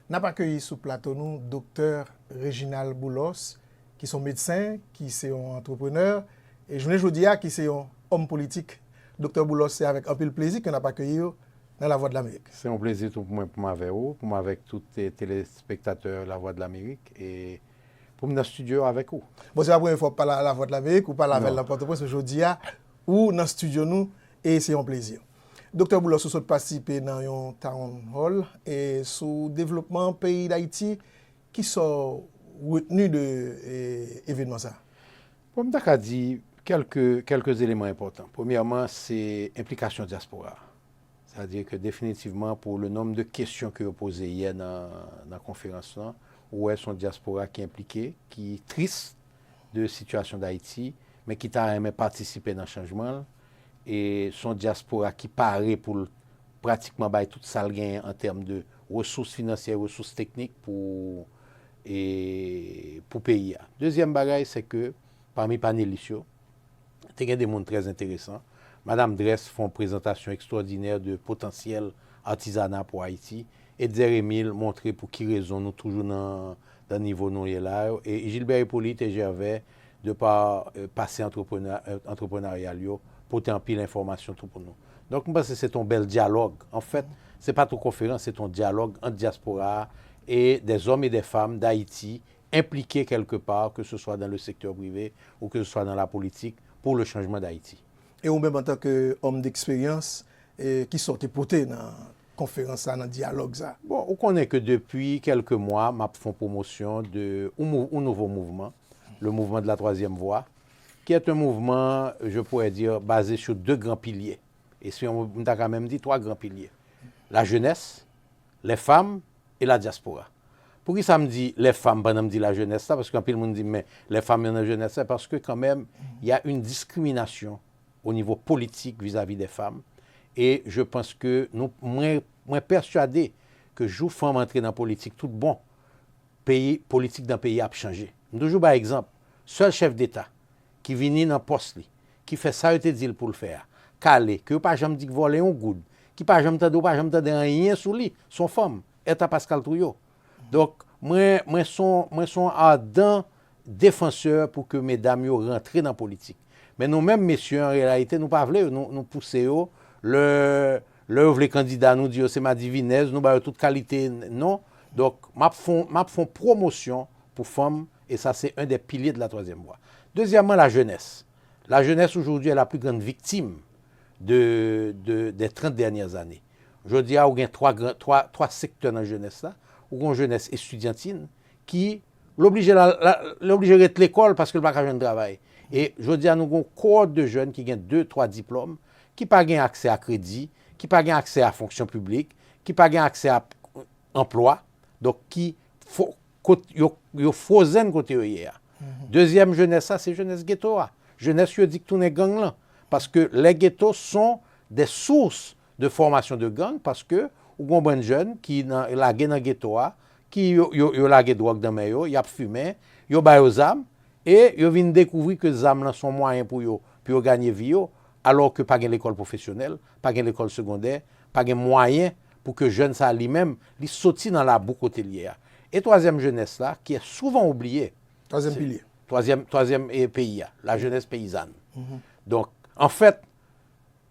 N'a pas accueilli sous plateau nous docteur Réginald Boulos, qui sont médecins, qui sont entrepreneurs, et je vous dis qui sont homme politique. Docteur Boulos, c'est avec un peu de plaisir qu'on n'a pas accueilli dans la Voix de l'Amérique. C'est un plaisir pour moi avec vous, pour moi avec tous les téléspectateurs de la Voix de l'Amérique et pour me dans le studio avec vous. Bon, c'est la première fois que je parle à la Voix de l'Amérique ou parle avec n'importe quoi aujourd'hui ou dans le studio nous et c'est un plaisir. Docteur Boulos, vous avez participé dans un town hall et sur le développement pays d'Haïti qui sont retenus de l'événement ça. Pour me dire quelques éléments importants. Premièrement, c'est l'implication diaspora. C'est-à-dire que définitivement, pour le nombre de questions que vous posez hier dans la conférence, où est son diaspora qui est impliqué, qui est triste de la situation d'Haïti, mais qui t'a aimé participer dans le changement, et son diaspora qui paraît pour pratiquement tout ça gain en termes de ressources financières, ressources techniques pour pays. Deuxième bagaille, c'est que parmi les panélistes, il y a des mondes très intéressants. Madame Dress fait une présentation extraordinaire de potentiel artisanat pour Haïti. Et Émile montrer pour qui raison nous toujours dans le niveau nous là. Et Gilbert Hippolyte et Gervais de par passer entrepreneurial pour en pile l'information tout pour nous. Donc je pense que c'est un bel dialogue. En fait, ce n'est pas une conférence, c'est un dialogue entre diaspora et des hommes et des femmes d'Haïti impliqués quelque part, que ce soit dans le secteur privé ou que ce soit dans la politique, pour le changement d'Haïti. Et ou même en tant qu'homme d'expérience qui sortait porté dans la conférence, dans le dialogue. Ça. Bon, on connaît que depuis quelques mois, je fais promotion d'un nouveau mouvement, le mouvement de la troisième voie, qui est un mouvement, je pourrais dire, basé sur deux grands piliers. Et si on a quand même dit trois grands piliers. La jeunesse, les femmes et la diaspora. Pour qui ça me dit les femmes, pendant me dit la jeunesse, parce qu'un peu le monde dit, mais les femmes et la jeunesse, c'est parce que quand même, il y a une discrimination au niveau politique vis-à-vis des femmes. Et je pense que nous, moi persuadé que je femme entrer dans la politique, tout bon, politique d'un pays a changé. Toujours par exemple, seul chef d'État qui vient dans le poste, qui fait ça, il dit pour le faire, calé, que pas jamais dit voler un goud, qui pas jamais dit rien sur lui, son femme, est à Pascal Trouillot. Donc, moi sont ardent défenseur pour que mesdames rentrent dans la politique. Mais nous-mêmes, messieurs, en réalité, nous ne voulons pas nous pousser. Les candidats nous disent c'est ma divinesse, nous avons toute qualité. Non. Donc, je fais promotion pour femmes, et ça, c'est un des piliers de la troisième voie. Deuxièmement, la jeunesse. La jeunesse, aujourd'hui, est la plus grande victime des 30 dernières années. Je dis, il y a trois secteurs dans la jeunesse là. Ou une jeunesse estudiantine qui l'oblige d'être l'école parce qu'elle n'a pas de travail. Et je dis à nous, une cohorte de jeunes qui ont 2-3 diplômes, qui n'ont pas accès à crédit, qui n'ont pas accès à fonction publique, qui n'ont pas accès à emploi, donc qui sont frozen côté hier. Deuxième jeunesse, ça, c'est jeunesse ghetto. Jeunesse qui dit que tout est gang là. Parce que les ghettos sont des sources de formation de gang, parce que ou un bon jeune qui la dans ghetto qui yo la drogue dans mais yo a fumé yo ba aux âmes et yo vinn découvrir que les âmes sont moyens pour gagner vie alors que pas gain l'école professionnelle, pas gain l'école secondaire, pas gain moyen pour que jeune ça lui-même li sorti dans la boue hôtelière. Et troisième jeunesse là qui est souvent oubliée. Troisième pilier. Troisième pays, la jeunesse paysanne. Donc en fait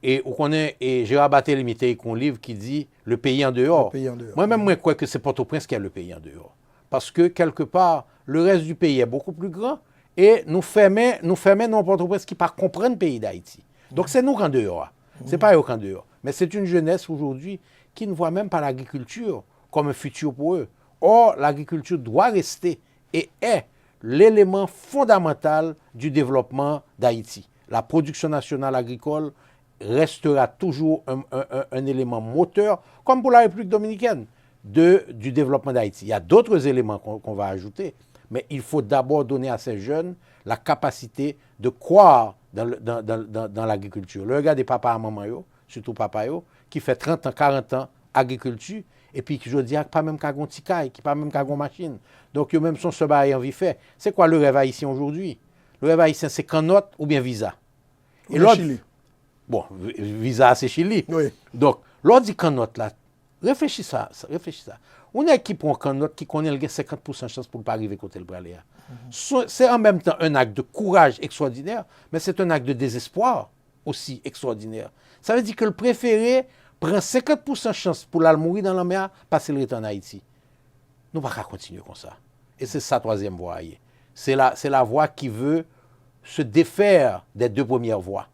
et on connaît, et Gérard Barthélemy a un livre qui dit Le pays en dehors. Moi-même, je crois que c'est Port-au-Prince qui a le pays en dehors. Parce que, quelque part, le reste du pays est beaucoup plus grand et nous fermons non Port-au-Prince qui ne comprennent pas le pays d'Haïti. Donc, c'est nous qui en dehors. Ce n'est pas eux qui en dehors. Mais c'est une jeunesse aujourd'hui qui ne voit même pas l'agriculture comme un futur pour eux. Or, l'agriculture doit rester et est l'élément fondamental du développement d'Haïti. La production nationale agricole restera toujours un élément moteur, comme pour la République dominicaine, du développement d'Haïti. Il y a d'autres éléments qu'on va ajouter, mais il faut d'abord donner à ces jeunes la capacité de croire dans l'agriculture. Le regard des papas et maman, surtout papa, qui fait 30 ans, 40 ans agriculture, et puis je dis pas même qu'à petit caille, qui pas même qu'à machine. Donc, même son se bail en vie fait. C'est quoi le rêve haïtien aujourd'hui? Le rêve haïtien, c'est canotte ou bien visa. Et l'autre, bon, visa, c'est Chili. Oui. Donc, l'autre dit canotte là, réfléchis ça. On a qui prend qu'un autre qui connaît le 50% de chance pour ne pas arriver côté le bralé. C'est en même temps un acte de courage extraordinaire, mais c'est un acte de désespoir aussi extraordinaire. Ça veut dire que le préféré prend 50% de chance pour la mourir dans la mer, passer le temps en Haïti. Nous ne pouvons pas continuer comme ça. Et c'est sa troisième voie. C'est la voie qui veut se défaire des deux premières voies.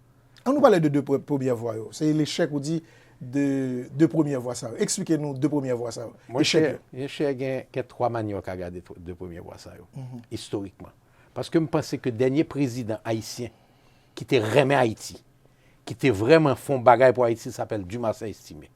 On nous parlait de deux premières voies. C'est l'échec, on dit, de deux premières voies. Expliquez-nous deux premières voies. Moi, il y a trois manières à regarder deux premières voies, historiquement. Parce que je pense que le dernier président haïtien qui était remis à Haïti, qui était vraiment fond bagaille pour Haïti, s'appelle Dumas Estimé.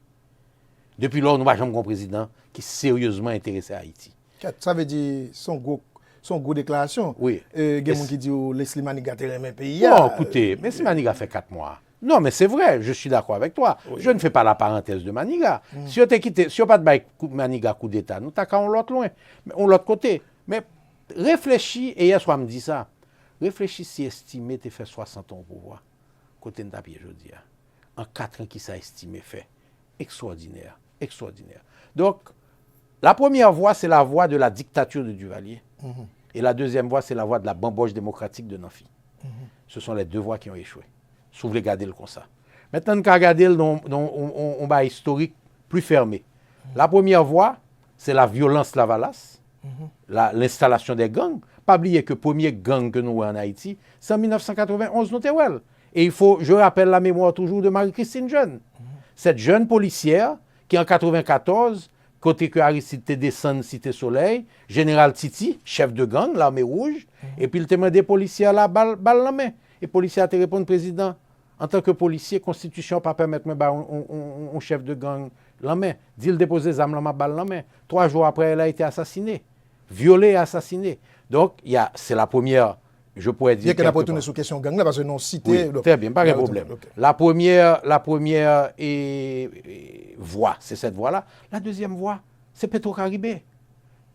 Depuis lors, nous n'avons jamais un président qui est sérieusement intéressé à Haïti. Ça veut dire son gros déclaration. Oui. Il y a des gens qui disent que Leslie Maniga a remis pays. Bon, écoutez, Leslie Maniga fait 4 mois. Non, mais c'est vrai, je suis d'accord avec toi. Oui. Je ne fais pas la parenthèse de Maniga. Si on t'a quitté, si on n'a pas de Maniga coup d'État, nous t'avons l'autre loin, on l'autre côté. Mais réfléchis, et hier soir me dit ça, réfléchis si estimé t'es fait 60 ans au pouvoir. Côté de ta pied, je dis. En 4 ans, qui ça estimé fait. Extraordinaire, extraordinaire. Donc, la première voie, c'est la voie de la dictature de Duvalier. Et la deuxième voie, c'est la voie de la bamboche démocratique de Nanfi. Ce sont les deux voies qui ont échoué. Si vous voulez garder le comme ça. Maintenant, on va regarder on va historique plus fermé. La première voie, c'est la violence Lavalas, l'installation des gangs. Pas oublier que le premier gang que nous avons en Haïti, c'est en 1991, Notéwell. Et je rappelle la mémoire toujours de Marie-Christine Jeune. Cette jeune policière qui, en 1994, côté que Aristide descend Cité Soleil, Général Titi, chef de gang, l'armée rouge, et puis il te demandé policier à la balle la main. Et le policier a te répondu, président, en tant que policier, constitution pas permettre un chef de gang la main. Dit-il déposer les armes la balle la main. 3 jours après, elle a été assassinée, violée et assassinée. Donc, c'est la première, je pourrais dire. Il y a qu'elle a pas retourné sur question gang là, parce que non cité. Oui, très bien, pas de problème. Okay. La première voie, c'est cette voie-là. La deuxième voie, c'est Petro-Caribé.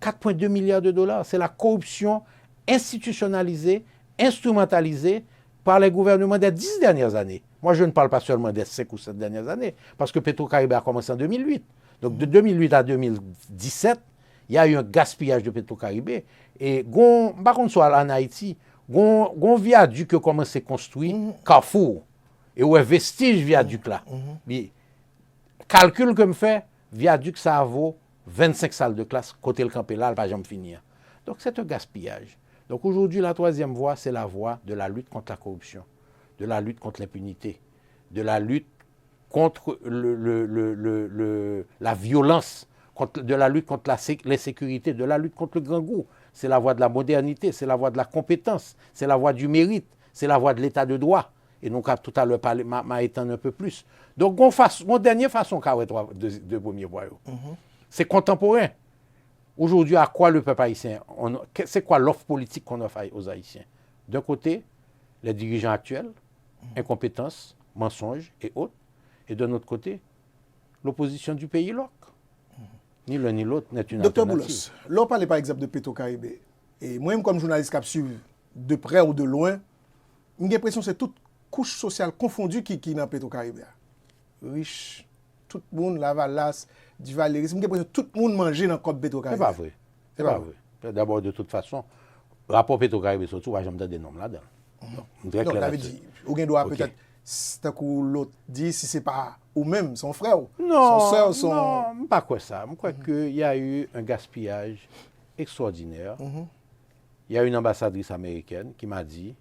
4,2 milliards de dollars. C'est la corruption institutionnalisée, instrumentalisée par les gouvernements des 10 dernières années. Moi, je ne parle pas seulement des 5 ou 7 dernières années, parce que Petro-Caribé a commencé en 2008. Donc, de 2008 à 2017, il y a eu un gaspillage de Petro-Caribé. Et, par contre, soit en Haïti, un viaduc qui a commencé à construire, Carrefour, et où est vestige viaduc là. Mais, calcul que me fait, viaduc, ça vaut 25 salles de classe, côté le campé là, elle ne va jamais finir. Donc, c'est un gaspillage. Donc aujourd'hui, la troisième voie, c'est la voie de la lutte contre la corruption, de la lutte contre l'impunité, de la lutte contre la violence, de la lutte contre l'insécurité, de la lutte contre le grand goût. C'est la voie de la modernité, c'est la voie de la compétence, c'est la voie du mérite, c'est la voie de l'état de droit. Et donc, tout à l'heure, m'a étendu un peu plus. Donc, mon dernière façon de premier voie, c'est contemporain. Aujourd'hui, à quoi le peuple haïtien, c'est quoi l'offre politique qu'on offre aux Haïtiens? D'un côté, les dirigeants actuels, incompétence, mensonges et autres. Et de l'autre côté, l'opposition du pays loc. Ni l'un ni l'autre n'est une Docteur alternative. Boulos, l'on parlait par exemple de Petro-Caribé. Et moi-même, comme journaliste qui suivi de près ou de loin, j'ai l'impression que c'est toute couche sociale confondue qui est dans Petro-Caribé. Riche, tout le monde, Lavalas, du Valéry, j'ai l'impression que tout le monde mangeait dans le code Petro-Caribé. C'est pas vrai. C'est pas vrai. D'abord, de toute façon, le rapport Petro-Caribé, surtout, on va jamais donner des noms là-dedans. Non, t'avais dit, ou bien doit peut-être, c'est que l'autre dit, si c'est pas ou même son frère, non, son soeur, son... Non, pas quoi ça. Je crois qu'il y a eu un gaspillage extraordinaire. Il y a une ambassadrice américaine qui m'a dit,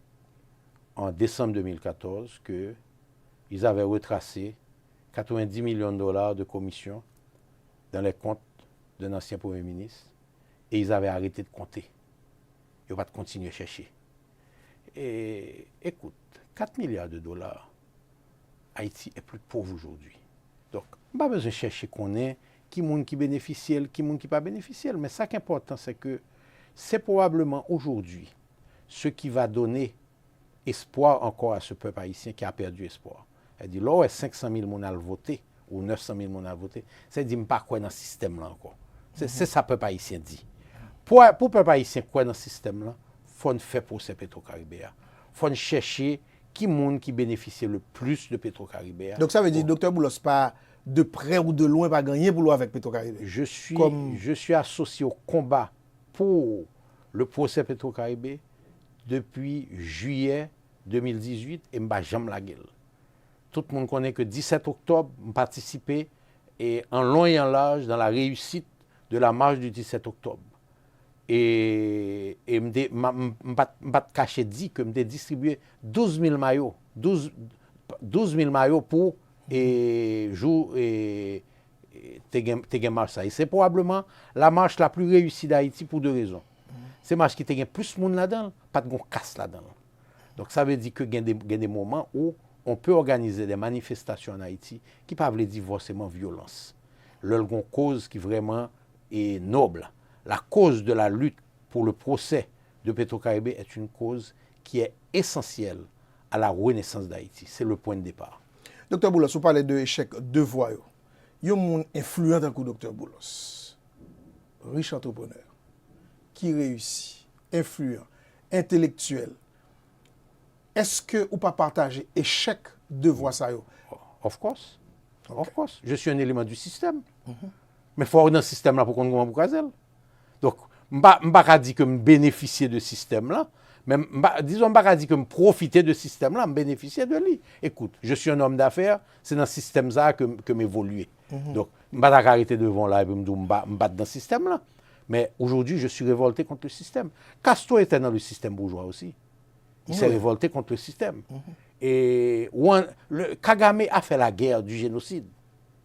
en décembre 2014, qu'ils avaient retracé 90 millions de dollars de commission dans les comptes d'un ancien Premier ministre et ils avaient arrêté de compter. Ils vont continuer à chercher. Et écoute, 4 milliards de dollars, Haïti est plus pauvre aujourd'hui. Donc, on n'a pas besoin de chercher qu'on est, qui monde qui bénéficie, qui monde qui pas bénéficie. Mais ça qui est important, c'est que c'est probablement aujourd'hui ce qui va donner espoir encore à ce peuple haïtien qui a perdu espoir. Elle dit, là, 500 000 personnes ont voté, ou 900 000 personnes ont voté, c'est dit, je ne sais pas quoi dans ce système-là encore. C'est ça que le peuple haïtien dit. Pour le peuple haïtien, quoi dans ce système-là, il faut faire pour ces Petro-Caribé. Il faut chercher qui monde qui bénéficie le plus de Petro-Caribé. Donc ça veut dire, docteur Boulos, pas de près ou de loin pas gagné pour avec Petro-Caribé. Je suis associé au combat pour le procès Petro-Caribé depuis juillet 2018 et je ne jamais la gueule. Tout le monde connaît que 17 octobre, je participé et en long et en large dans la réussite de la marche du 17 octobre. Et je ne vais pas cacher dit que je distribué 12 000 maillots. 12 000 maillots pour jour et marche. C'est probablement la marche la plus réussie d'Haïti pour deux raisons. C'est une marche qui a plus de monde là-dedans, pas de casse là-dedans. Donc ça veut dire qu'il y a des moments où on peut organiser des manifestations en Haïti qui ne peuvent pas dire forcément violence. Leur cause qui vraiment est noble. La cause de la lutte pour le procès de Petro-Caribé est une cause qui est essentielle à la renaissance d'Haïti. C'est le point de départ. Dr. Boulos, vous parlez de l'échec de voix. Il y a un monde influent dans le Dr. Boulos. Riche entrepreneur, qui réussit, influent, intellectuel. Est-ce que vous pas partager échec de voix ça yo? Of course. Okay. Of course. Je suis un élément du système. Mais il faut avoir dans ce système-là pour qu'on comprenne pourquoi. Donc, je ne vais pas dire que je bénéficie de ce système-là, mais disons, je ne vais pas dire que je profite de ce système-là, je bénéficie de lui. Écoute, je suis un homme d'affaires, c'est dans ce système-là que je m'évolue. Donc, je ne vais pas arrêter devant là et me dire que je me dans ce système-là. Mais aujourd'hui, je suis révolté contre le système. Castro était dans le système bourgeois aussi. Il s'est révolté contre le système. Et Kagame a fait la guerre du génocide,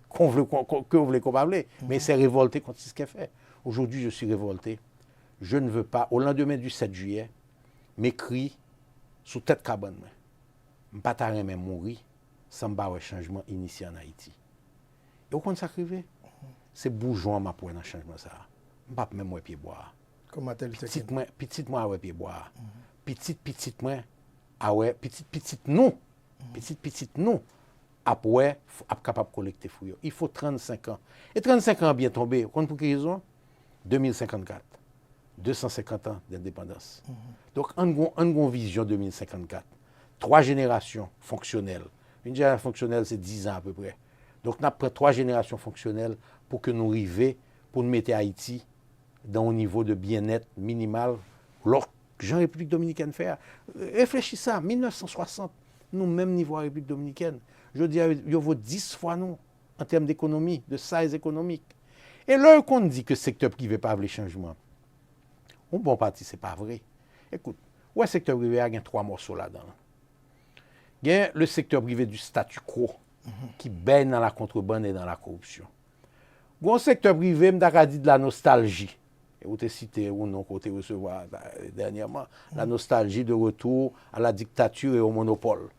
qu'on voulait qu'on parle, mais il s'est révolté contre ce qu'il a fait. Aujourd'hui, je suis révolté. Je ne veux pas, au lendemain du 7 juillet, m'écrire sous tête cabane. Je ne vais pas même mourir sans un changement initié en Haïti. Et au compte ça arrive, c'est bourgeois ma pour un changement ça. Je ne vais pas même pied boire. Comment tel Petit moi ouais pied boire. Petit moi ah ouais petit non. Petit non. Après capable de collecter fouille. Il faut 35 ans. Et 35 ans bien tombé. Pour quelle raison? 2054. 250 ans d'indépendance. Donc, on a une vision 2054. 3 générations fonctionnelles. Une génération fonctionnelle, c'est 10 ans à peu près. Donc, on a pris 3 générations fonctionnelles pour que nous arrivions, pour nous mettre Haïti dans un niveau de bien-être minimal. Alors, Jean République dominicaine fait. Réfléchissez à 1960, nous, même niveau à République dominicaine. Je dis, il vaut 10 fois nous, en termes d'économie, de size économique. Et là, qu'on dit que le secteur privé pas les changements, un bon parti, ce n'est pas vrai. Écoute, le secteur privé a 3 morceaux là-dedans. Il y a le secteur privé du statu quo, qui baigne dans la contrebande et dans la corruption. Il y a un secteur privé, je dit de la nostalgie. Et vous avez cité ou non côté recevoir dernièrement, la nostalgie de retour à la dictature et au monopole.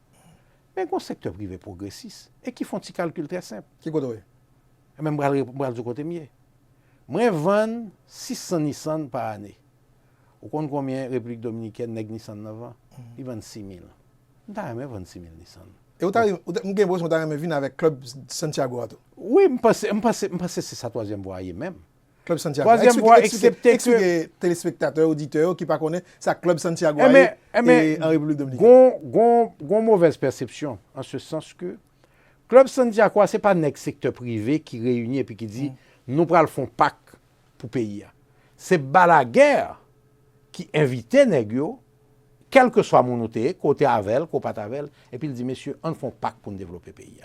Mais il y a un secteur privé progressiste et qui font un petit calcul très simple. Qui côté? Et même bral du côté mieux. Moi, je vends 600 Nissan par année. Vous comptez combien République dominicaine n'a Nissan 9 ans? Ils vendent 6 000. Je n'ai 26 000 Nissan. Et vous avez l'impression que vous avez avec Club Santiago? Oui, je pense que c'est sa troisième voie même. Club Santiago. Troisième voie, excepté que téléspectateurs, auditeurs qui ne connaissent pas, c'est Club Santiago et en République dominicaine. Gon mauvaise perception, en ce sens que Club Santiago, ce n'est pas un secteur privé qui réunit et puis qui dit nous prenons le PAC pour payer. C'est Balaguer qui invitait Negio, quel que soit mon côté Avel, côté Patavel, et puis il dit messieurs, on fait un PAC pour nous développer le pays.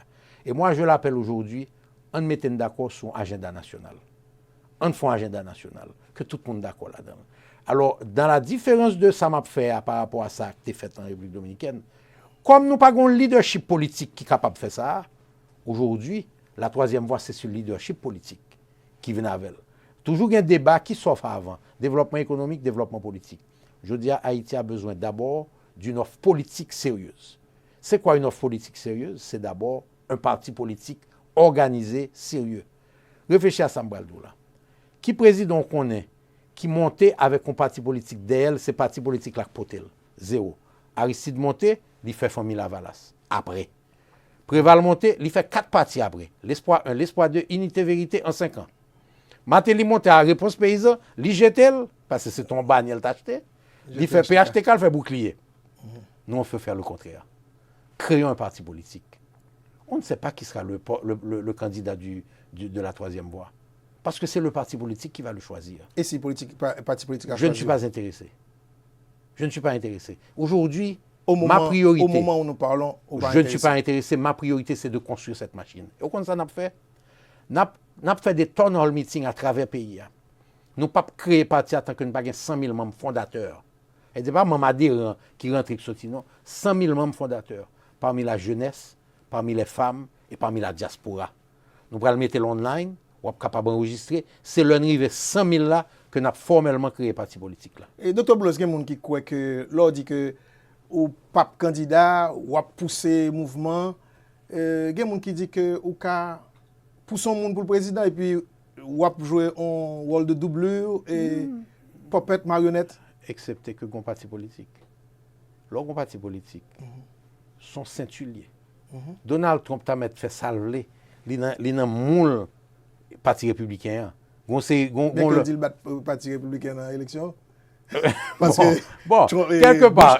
Et moi, je l'appelle aujourd'hui, on mettait d'accord sur un agenda national. On fait un agenda national, que tout le monde est d'accord là-dedans. Alors, dans la différence de ça m'a fait par rapport à ça qui est fait en République dominicaine, comme nous n'avons pas un leadership politique qui est capable de faire ça, aujourd'hui, la troisième voie, c'est sur le leadership politique qui vient avec. Toujours il y a un débat qui s'offre avant. Développement économique, développement politique. Je dis à Haïti a besoin d'abord d'une offre politique sérieuse. C'est quoi une offre politique sérieuse? C'est d'abord un parti politique organisé, sérieux. Réfléchissez à Sambraldou là. Qui président qu'on est, qui montait avec un parti politique d'elle, c'est parti politique là potel. Zéro. Aristide monté, il fait famille Lavalas. Après. Préval monté, il fait 4 partis après. L'espoir 1, l'espoir 2, unité vérité en 5 ans. Matéli monté à réponse paysan, l'IGTL, parce que c'est ton bagne, elle t'a acheté. Il fait PHTK, il fait bouclier. Nous, on peut faire le contraire. Créons un parti politique. on ne sait pas qui sera le candidat de la troisième voie. Parce que c'est le parti politique qui va le choisir. Et si parti politique a Je choisi? ne suis pas intéressé. Je ne suis pas intéressé. Aujourd'hui, au priorité... Au moment où nous parlons, je ne suis pas intéressé. Ma priorité, c'est de construire cette machine. Et au contraire, ça n'a fait. N'a fait des town hall meetings à travers le pays. Nous ne pouvons pas créer parti tant que nous n'avons pas 100 000 membres fondateurs. Et ce n'est pas membres adhérents qui rentrent avec ce non. 100 000 membres fondateurs. Parmi la jeunesse, parmi les femmes et parmi la diaspora. Nous allons le mettre online, on est capable d'enregistrer. C'est l'arrivée 100 000 là que nous avons formellement créé le parti politique. Là. Et Dr. Boulos, il y a des gens qui croient que l'on dit que ou pas candidat, ou a poussé le mouvement, il y a des gens qui disent que ou ka pousser un monde pour le président et puis ou a joué un rôle de doublure et puppet marionnette. Excepté que les partis politiques. Les partis politiques sont ceintuliers. Donald Trump t'a fait salver les moule parti républicain. Bien que dit le parti républicain dans l'élection. Parce quelque part,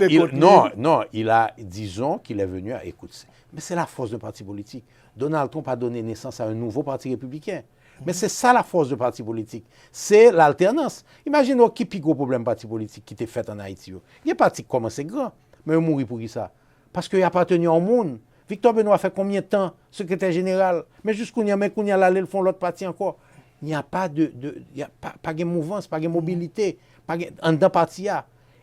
disons qu'il est venu à écouter. Mais c'est la force d'un parti politique. Donald Trump a donné naissance à un nouveau parti républicain. Mais c'est ça la force du parti politique. C'est l'alternance. Imaginez qui plus gros problème parti politique qui était fait en Haïti. Il y a parti qui commence grand, mais il mourit pour qui ça? Parce qu'il appartenu au monde. Victor Benoît a fait combien de temps secrétaire général? Mais jusqu'où il y a l'aller, le font l'autre parti encore. Il n'y a pas pas de mouvance, pas de mobilité, pas en d'un parti.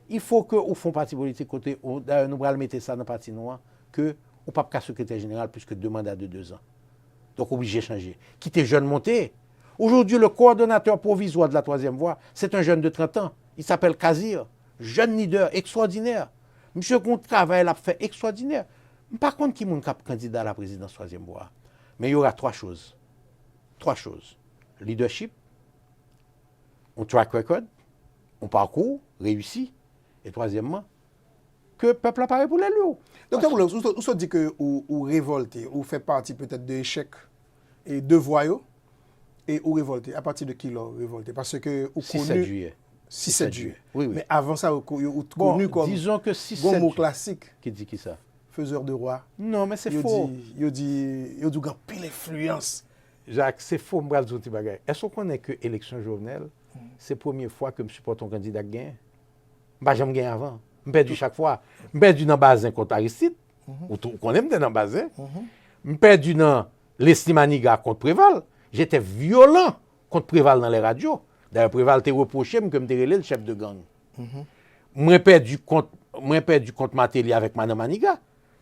Il faut que au fond parti politique côté d'ailleurs nous allons mettre ça dans le parti noir que au pas qu'à secrétaire général puisque 2 mandats de 2 ans. Donc obligé de changer. Quitter jeune monté. Aujourd'hui le coordonnateur provisoire de la troisième voie, c'est un jeune de 30 ans. Il s'appelle Kazir, jeune leader extraordinaire. Monsieur qu'on travaille l'a fait extraordinaire. Par contre qui est candidat à la présidence troisième voie. Mais il y aura 3 choses. 3 choses. Leadership, un track record, un parcours réussi, et troisièmement, que le peuple a parlé pour l'élu. Docteur Boulos, vous se dit que vous révoltez, vous faites partie peut-être de l'échec et de voyous, et vous révoltez. À partir de qui là révoltez? Parce que vous 6-7 juillet. 6-7 juillet. Oui. Mais avant ça, vous connu comme disons que 6-7 mot classique. Qui dit qui ça? Faiseur de roi. Non, mais c'est faux. Il dit grand pile influence. Jacques, c'est faux, je vais dire bagay. Est-ce qu'on connaît que l'élection Jovenel, c'est la première fois que je supporte un candidat qui gagne? Je gagne avant. Je perdu chaque fois. Je perdu dans le bazin contre Aristide. Vous connaissez dans le bazin. Je perdu dans l'Estimaniga contre Préval. J'étais violent contre Préval dans les radios. D'ailleurs, Préval t'a reproché que je me le chef de gang. Je perdu contre Matéli avec Madame Maniga.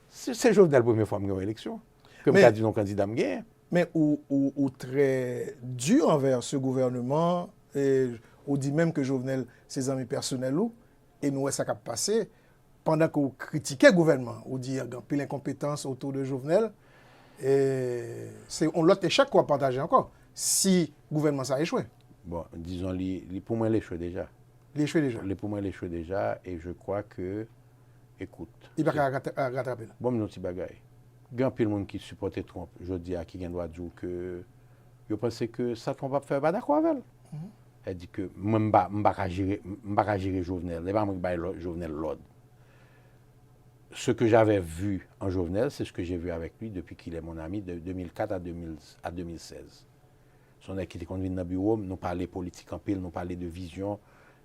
C'est Jovenel la première fois que je gagne l'élection. Comme tu as dit, non candidat me gagne. Mais ou très dur envers ce gouvernement, et on dit même que Jovenel, ses amis personnels, et nous, ça a passé, pendant qu'on critiquait le gouvernement, on dit qu'il y a pile d'incompétence autour de Jovenel, et on l'autre échec qu'on va partager encore, si le gouvernement ça a échoué. Bon, disons, pour moi, il a échoué déjà. Pour moi, il a échoué déjà, et je crois que, écoute. Il va rattraper. Bon, mon petit bagaille. Il y a un monde qui supportait Trump, je dis à qui doit dire que je pense que ça Trump va faire pas d'accord avec elle. Elle dit que je ne vais pas gérer Jovenel, je ne vais pas gérer Jovenel l'ordre. Ce que j'avais vu en Jovenel, c'est ce que j'ai vu avec lui depuis qu'il est mon ami de 2004 à 2016. Son qui était conduit dans le bureau, nous parlait politique en pile, nous parlait de vision.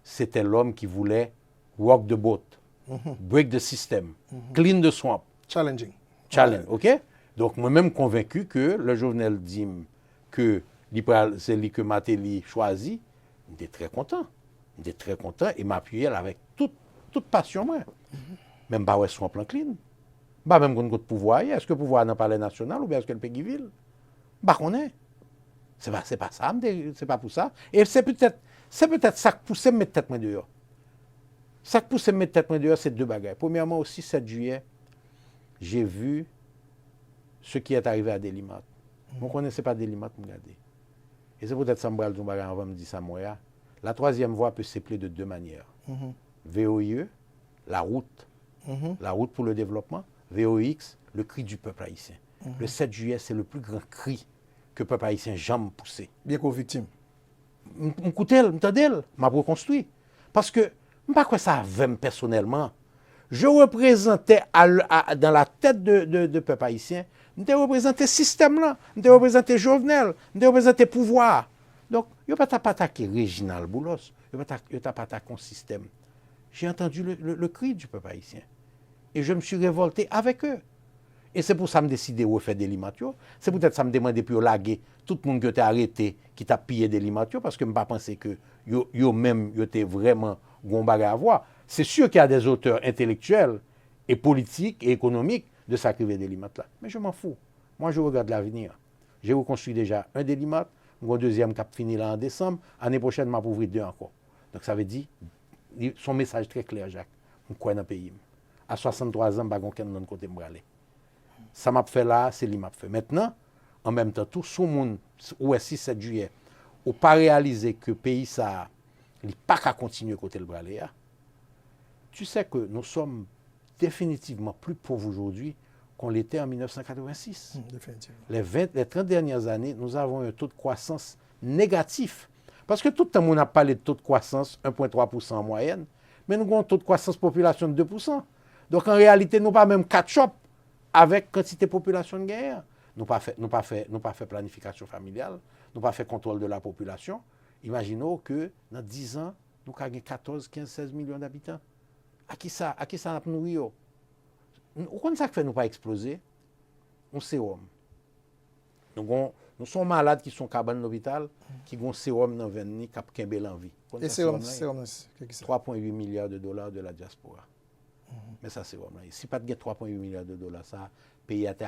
C'était l'homme qui voulait rock the boat, break the system, clean the swamp. Challenge, ok? Donc, moi-même convaincu que le Jovenel dit que c'est lui que Matéli choisit, j'étais très content. J'étais très content et m'appuyais avec toute passion. Moi. Même pas ouais, son plan clean. Bah, même contre le pouvoir, est-ce que le pouvoir est dans le palais national ou bien est-ce que le pays ville? Bah, on est. C'est pas ça, c'est pas pour ça. Et c'est peut-être ça qui poussait me mettre tête moi dehors. Ça qui poussait me mettre tête moi dehors, c'est 2 bagages. Premièrement, aussi, 7 juillet, j'ai vu ce qui est arrivé à Delimat. Je ne connaissais pas Delimat, je me regardais. Et c'est peut-être ça que avant me dire ça, moi. La troisième voie peut s'appeler de 2 manières. VOIE, la route pour le développement. VOX, le cri du peuple haïtien. Le 7 juillet, c'est le plus grand cri que le peuple haïtien jamais poussé. Bien qu'aux victimes. M'écoutez, m'entendez, m'a reconstruit. Parce que, je ne sais pas quoi ça avait personnellement. je représentais dans la tête de peuple haïtien, je représentais le système là, je représentais Jovenel, je représentais le pouvoir. Donc, je ne vais pas attaquer Réginald Boulos, je ne vais pas attaquer un système. J'ai entendu le cri du peuple haïtien. Et je me suis révolté avec eux. Et c'est pour ça que je me décidé de refaire des limatures. C'est peut-être ça que je me demandé pour laguer tout le monde qui a arrêté, qui t'a pillé des limatures, parce que je ne pensais pas que yo-même, yo étaient vraiment gombagé à voir. C'est sûr qu'il y a des auteurs intellectuels et politiques et économiques de sacrifier des limates là. Mais je m'en fous. Moi, je regarde l'avenir. J'ai reconstruit déjà un des limates, un deuxième qui a fini là en décembre. L'année prochaine, je vais ouvrir 2 encore. Donc ça veut dire, son message très clair, Jacques. Je crois dans le pays. À 63 ans, je ne sais pas côté me aller. Ça m'a fait là, c'est lui m'a fait. Maintenant, en même temps, tout ce monde, ou 6-7 juillet, ou pas réalisé que le pays, ça, il n'a pas qu'à continuer côté le bralé. Tu sais que nous sommes définitivement plus pauvres aujourd'hui qu'on l'était en 1986. Définitivement. Les 30 dernières années, nous avons un taux de croissance négatif. Parce que tout le temps, on a parlé de taux de croissance 1,3% en moyenne, mais nous avons un taux de croissance population de 2%. Donc en réalité, nous n'avons pas même 4 shops avec quantité de population de guerre. Nous n'avons pas fait planification familiale, nous n'avons pas fait contrôle de la population. Imaginons que dans 10 ans, nous avons 14, 15, 16 millions d'habitants. À qui ça nous nourrit? Comment ça fait nous pas exploser? On sérum. Nous sommes malades qui sont cabane l'hôpital, qui ont sérum dans venni, qui ont l'envie. Et sérum, c'est 3,8 milliards de dollars de la diaspora. Mais ça, c'est vraiment. Si pas de 3,8 milliards de dollars, ça, le pays était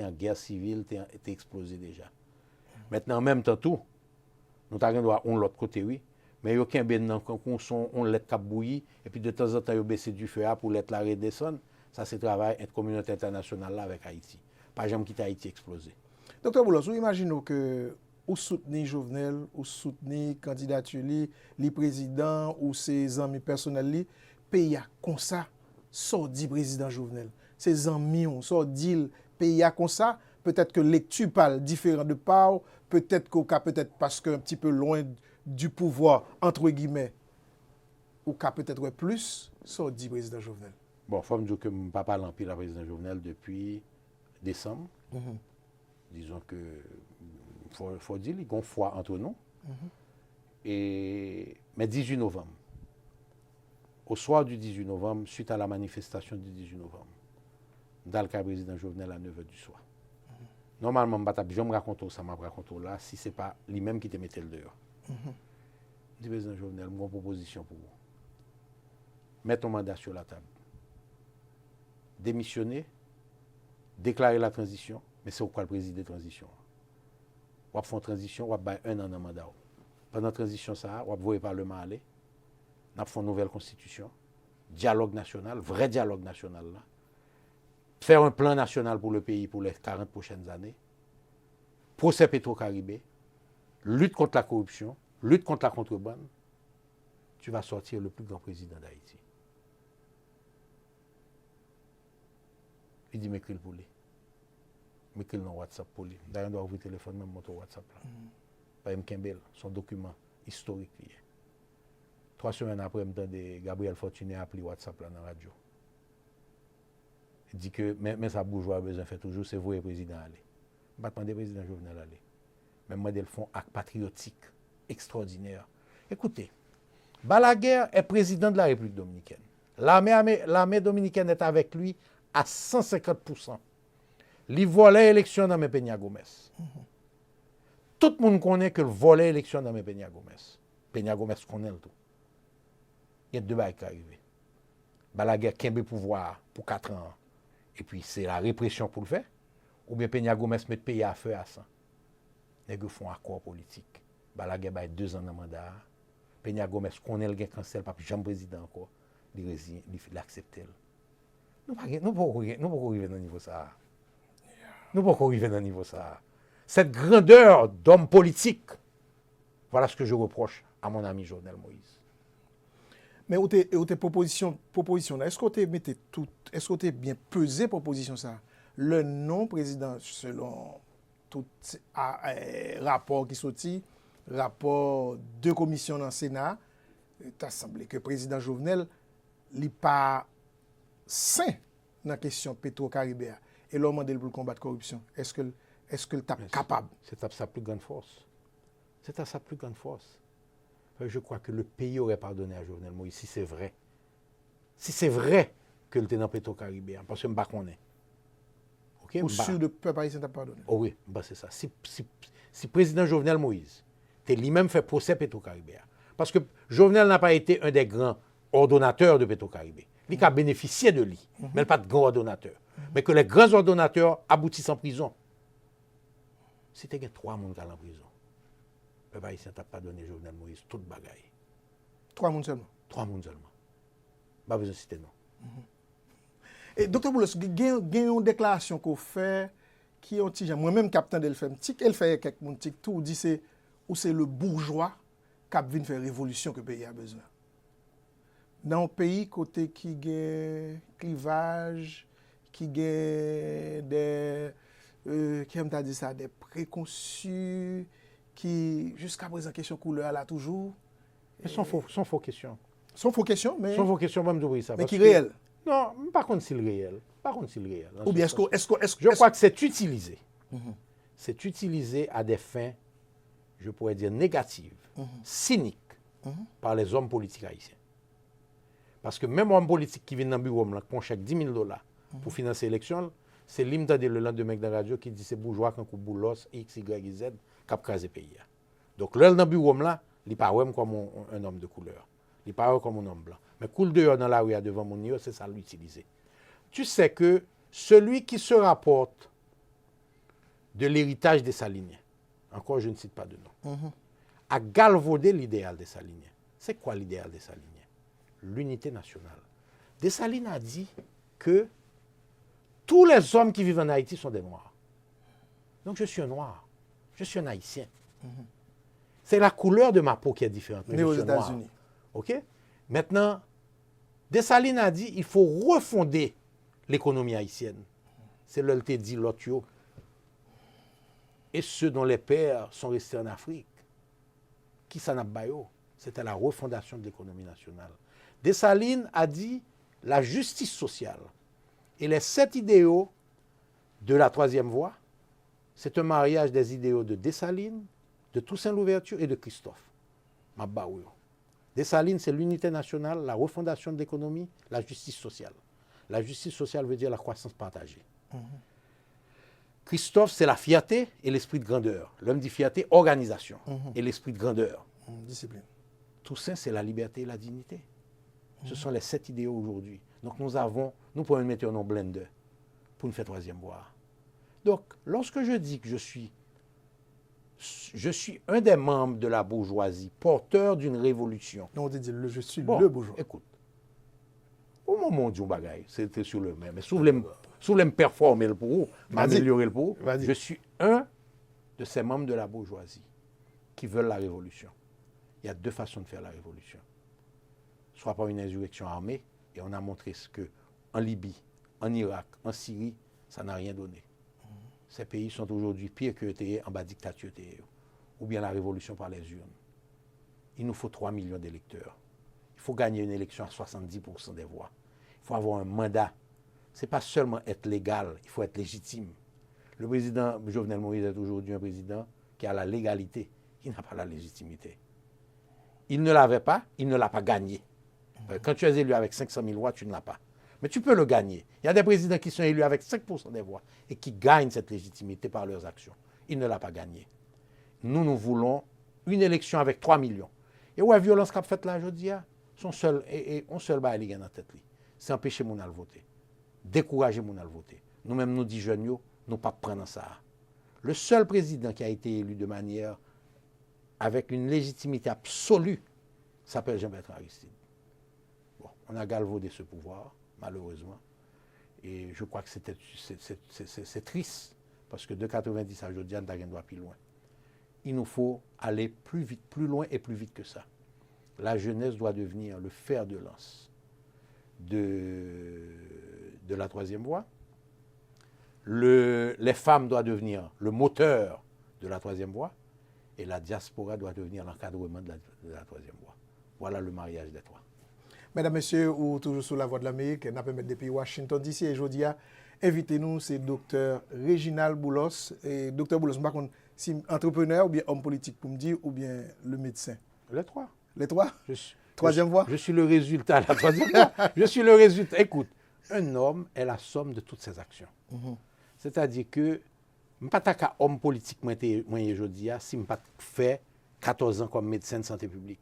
en guerre civile, était explosé déjà. Maintenant, en même temps, tout, nous avons l'autre côté, oui. Mais il y a aucun bien quand on laisse cap bouillir, et puis de temps en temps, il baissé du feu pour laisser la redescendre. Ça, c'est le travail de la communauté internationale là avec Haïti. Pas jamais quitter Haïti exploser. Docteur Boulos, vous imaginez que vous soutenez Jovenel, vous soutenez candidature, les présidents ou ses amis personnels, pays comme ça, sort dit président Jovenel. Ses amis, sort dit pays comme ça. Peut-être que lecture parle différent de part, peut-être qu'au cas, peut-être parce qu'un petit peu loin du pouvoir, entre guillemets, ou cas peut-être plus, sort dit président Jovenel. Bon, il faut me dire que je ne pas parler en la président Jovenel depuis décembre. Disons que, faut dire, il y a une foi entre nous. Mais 18 novembre, au soir du 18 novembre, suite à la manifestation du 18 novembre, dans le cas président Jovenel à 9h du soir. Normalement, je me raconte ça, je raconte là, si ce n'est pas lui-même qui te mettait le dehors. Je dis, président Jovenel, j'ai une proposition pour vous. Mettez ton mandat sur la table. Démissionner, déclarer la transition, mais c'est pourquoi le président de transition. On va faire une transition, on va faire 1 an dans le mandat. Pendant la transition, on va voir le Parlement aller. On va faire une nouvelle constitution, dialogue national, vrai dialogue national. Là. Faire un plan national pour le pays pour les 40 prochaines années. Procès Petro-Caribé, lutte contre la corruption, lutte contre la contrebande. Tu vas sortir le plus grand président d'Haïti. Il dit, m'écris pour lui. M'écris dans WhatsApp pour lui. D'ailleurs, on doit ouvrir le téléphone, même mon WhatsApp. Par Mkembel, son document historique. 3 semaines après, Gabriel Fortuné a appelé WhatsApp là, dans la radio. Il dit que, mais ça bourgeois a besoin de faire toujours, c'est vous le président aller. Je ne vais pas demander le président Jovenel aller. Mais moi, ils font acte patriotique extraordinaire. Écoutez, Balaguer est président de la République dominicaine. L'armée dominicaine est avec lui à 150%. Il volait l'élection dans Peña Gómez. Tout le monde connaît que le volet l'élection dans Peña Gómez. Peña Gómez connaît le tout. Il y a 2 bails qui arrivent. Balaguer qui a le pouvoir pour 4 ans. Et puis c'est la répression pour le faire. Ou bien Peña Gómez met le pays à feu à ça. Les gens font un accord politique. Balaguer a 2 ans dans le mandat. Peña Gómez connaît le cancel, pas jamais président encore. Il accepte. Nous ne pouvons pas arriver dans le niveau ça. Nous ne pouvons pas arriver dans le niveau ça. Cette grandeur d'homme politique, voilà ce que je reproche à mon ami Jovenel Moïse. Mais où tes propositions là, est-ce que tu bien pesé proposition ça? Le non-président, selon tout rapport qui sorti, rapport de commission dans le Sénat, il a semblé que le président Jovenel n'a pas sain dans la question Petro-Caribéa et leur demander pour combattre la corruption, est-ce que le tape capable? C'est à sa plus grande force. C'est à sa plus grande force. Je crois que le pays aurait pardonné à Jovenel Moïse si c'est vrai. Si c'est vrai que le était dans Petro-Caribéa, parce que je ne sais pas qu'on est. Okay? Ou sûr de peuple haïtien t'a pardonné? Oh oui, bah c'est ça. Si président Jovenel Moïse, t'es lui-même fait procès Petro-Caribéa. Parce que Jovenel n'a pas été un des grands ordonnateurs de Petro-Caribé. Il a bénéficié de lui, mais pas de grand ordonnateur. Mais que les grands ordonnateurs aboutissent en prison. Si tu as 3 personnes qui sont en prison, le peuple haïtien t'a pas donné Jovenel Moïse toute bagaille. 3 personnes seulement? 3 personnes seulement. Pas besoin de citer non. Et Dr. Boulos, il y a une déclaration qu'on fait qui est anti moi-même capitaine de le faire. Elle fait quelques monde tout dit c'est le bourgeois qui vient faire révolution que le pays a besoin. Dans un pays côté qui a clivage, qui a des des préconçus qui jusqu'à présent question couleur là toujours. Mais sans faux questions. Sans faux questions, mais sans faux questions, même d'ouvrir ça. Mais qui réel. Non, par contre c'est le réel. Ou bien est-ce que je crois que c'est utilisé. C'est utilisé à des fins, je pourrais dire, négatives, cyniques, par les hommes politiques haïtiens. Parce que même un homme politique qui vient dans le bureau, qui chèque $10,000 pour financer l'élection, c'est l'imtade le lendemain dans la radio qui dit c'est bourgeois qui coupe boulos, X, Y, Z, qui a crasé le pays. Donc là, dans le bureau, il n'est pas comme un homme de couleur. Il n'est pas comme un homme blanc. Mais coule dehors dans la rue devant mon niveau, c'est ça l'utiliser. Tu sais que celui qui se rapporte de l'héritage des Saliniens, encore je ne cite pas de nom, a galvaudé l'idéal des Saliniens. C'est quoi l'idéal des Saliniens? L'unité nationale. Dessalines a dit que tous les hommes qui vivent en Haïti sont des Noirs. Donc je suis un Noir. Je suis un Haïtien. C'est la couleur de ma peau qui est différente. Mais aux États-Unis. OK? Maintenant, Dessalines a dit qu'il faut refonder l'économie haïtienne. C'est le dit l'autre. Et ceux dont les pères sont restés en Afrique. Qui s'en a baillé? C'était la refondation de l'économie nationale. Dessalines a dit la justice sociale. Et les 7 idéaux de la 3e voie, c'est un mariage des idéaux de Dessalines, de Toussaint Louverture et de Christophe. Dessalines, c'est l'unité nationale, la refondation de l'économie, la justice sociale. La justice sociale veut dire la croissance partagée. Christophe, c'est la fierté et l'esprit de grandeur. L'homme dit fierté, organisation et l'esprit de grandeur. Discipline. Toussaint, c'est la liberté et la dignité. Ce sont les 7 idéaux aujourd'hui. Donc nous pouvons mettre un nom blender pour nous faire 3e voie. Donc, lorsque je dis que je suis un des membres de la bourgeoisie, porteur d'une révolution. Non, on dit je suis le bourgeois. Écoute, au moment où on dit bagaille, c'était sur le même. Mais si vous voulez me performer le pour m'améliorer le pour, je suis un de ces membres de la bourgeoisie qui veulent la révolution. Il y a 2 façons de faire la révolution. Soit par une insurrection armée, et on a montré ce que en Libye, en Irak, en Syrie, ça n'a rien donné. Ces pays sont aujourd'hui pires que en bas dictature, ou bien la révolution par les urnes. Il nous faut 3 millions d'électeurs. Il faut gagner une élection à 70% des voix. Il faut avoir un mandat. Ce n'est pas seulement être légal, il faut être légitime. Le président Jovenel Moïse est aujourd'hui un président qui a la légalité, qui n'a pas la légitimité. Il ne l'avait pas, il ne l'a pas gagné. Quand tu es élu avec 500 000 voix, tu ne l'as pas. Mais tu peux le gagner. Il y a des présidents qui sont élus avec 5% des voix et qui gagnent cette légitimité par leurs actions. Il ne l'a pas gagné. Nous voulons une élection avec 3 millions. Et où la violence qu'a faite là, je dis, on seul bat les dans la tête. C'est empêcher mon à voter. Décourager mon à voter. Nous-mêmes, nous disons jeunes, nous pas prendre ça. Le seul président qui a été élu de manière avec une légitimité absolue s'appelle Jean-Bertrand Aristide. Bon, on a galvaudé ce pouvoir, malheureusement. Et je crois que c'est triste, parce que de 90 à aujourd'hui, on doit plus loin. Il nous faut aller plus vite, plus loin et plus vite que ça. La jeunesse doit devenir le fer de lance de la 3e voie. Les femmes doivent devenir le moteur de la 3e voie. Et la diaspora doit devenir l'encadrement de la 3e voie. Voilà le mariage des 3. Mesdames, Messieurs, ou toujours sur la voie de l'Amérique, nous permettre depuis Washington DC et aujourd'hui, invitez-nous, c'est Dr. Réginald Boulos. Et Dr. Boulos, je ne sais pas si entrepreneur ou bien homme politique pour me dire, ou bien le médecin. Les trois. Les trois? Troisième voie? Je suis le résultat, la troisième voie. Je suis le résultat. Écoute, un homme est la somme de toutes ses actions. C'est-à-dire que, je ne suis pas homme politique, moi, aujourd'hui, si je ne fait 14 ans comme médecin de santé publique.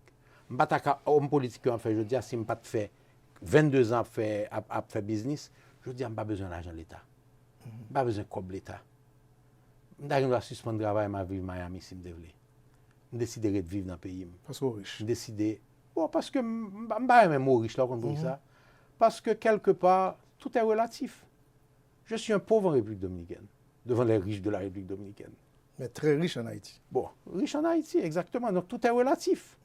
Je ne suis pas homme politique, qui fait aujourd'hui, si je ne pas fait 22 ans à faire business. Je dis, je n'ai pas besoin d'argent de l'État. Je n'ai pas besoin de cob l'État. Je dois suspendre le travail ma vie à Miami si je veux. Je décide de vivre dans le pays. Parce que riche. Je décide. Bon, parce que je ne suis pas même riche, là, comme ça. Parce que quelque part, tout est relatif. Je suis un pauvre en République dominicaine, devant les riches de la République dominicaine. Mais très riche en Haïti. Bon, riche en Haïti, exactement. Donc tout est relatif.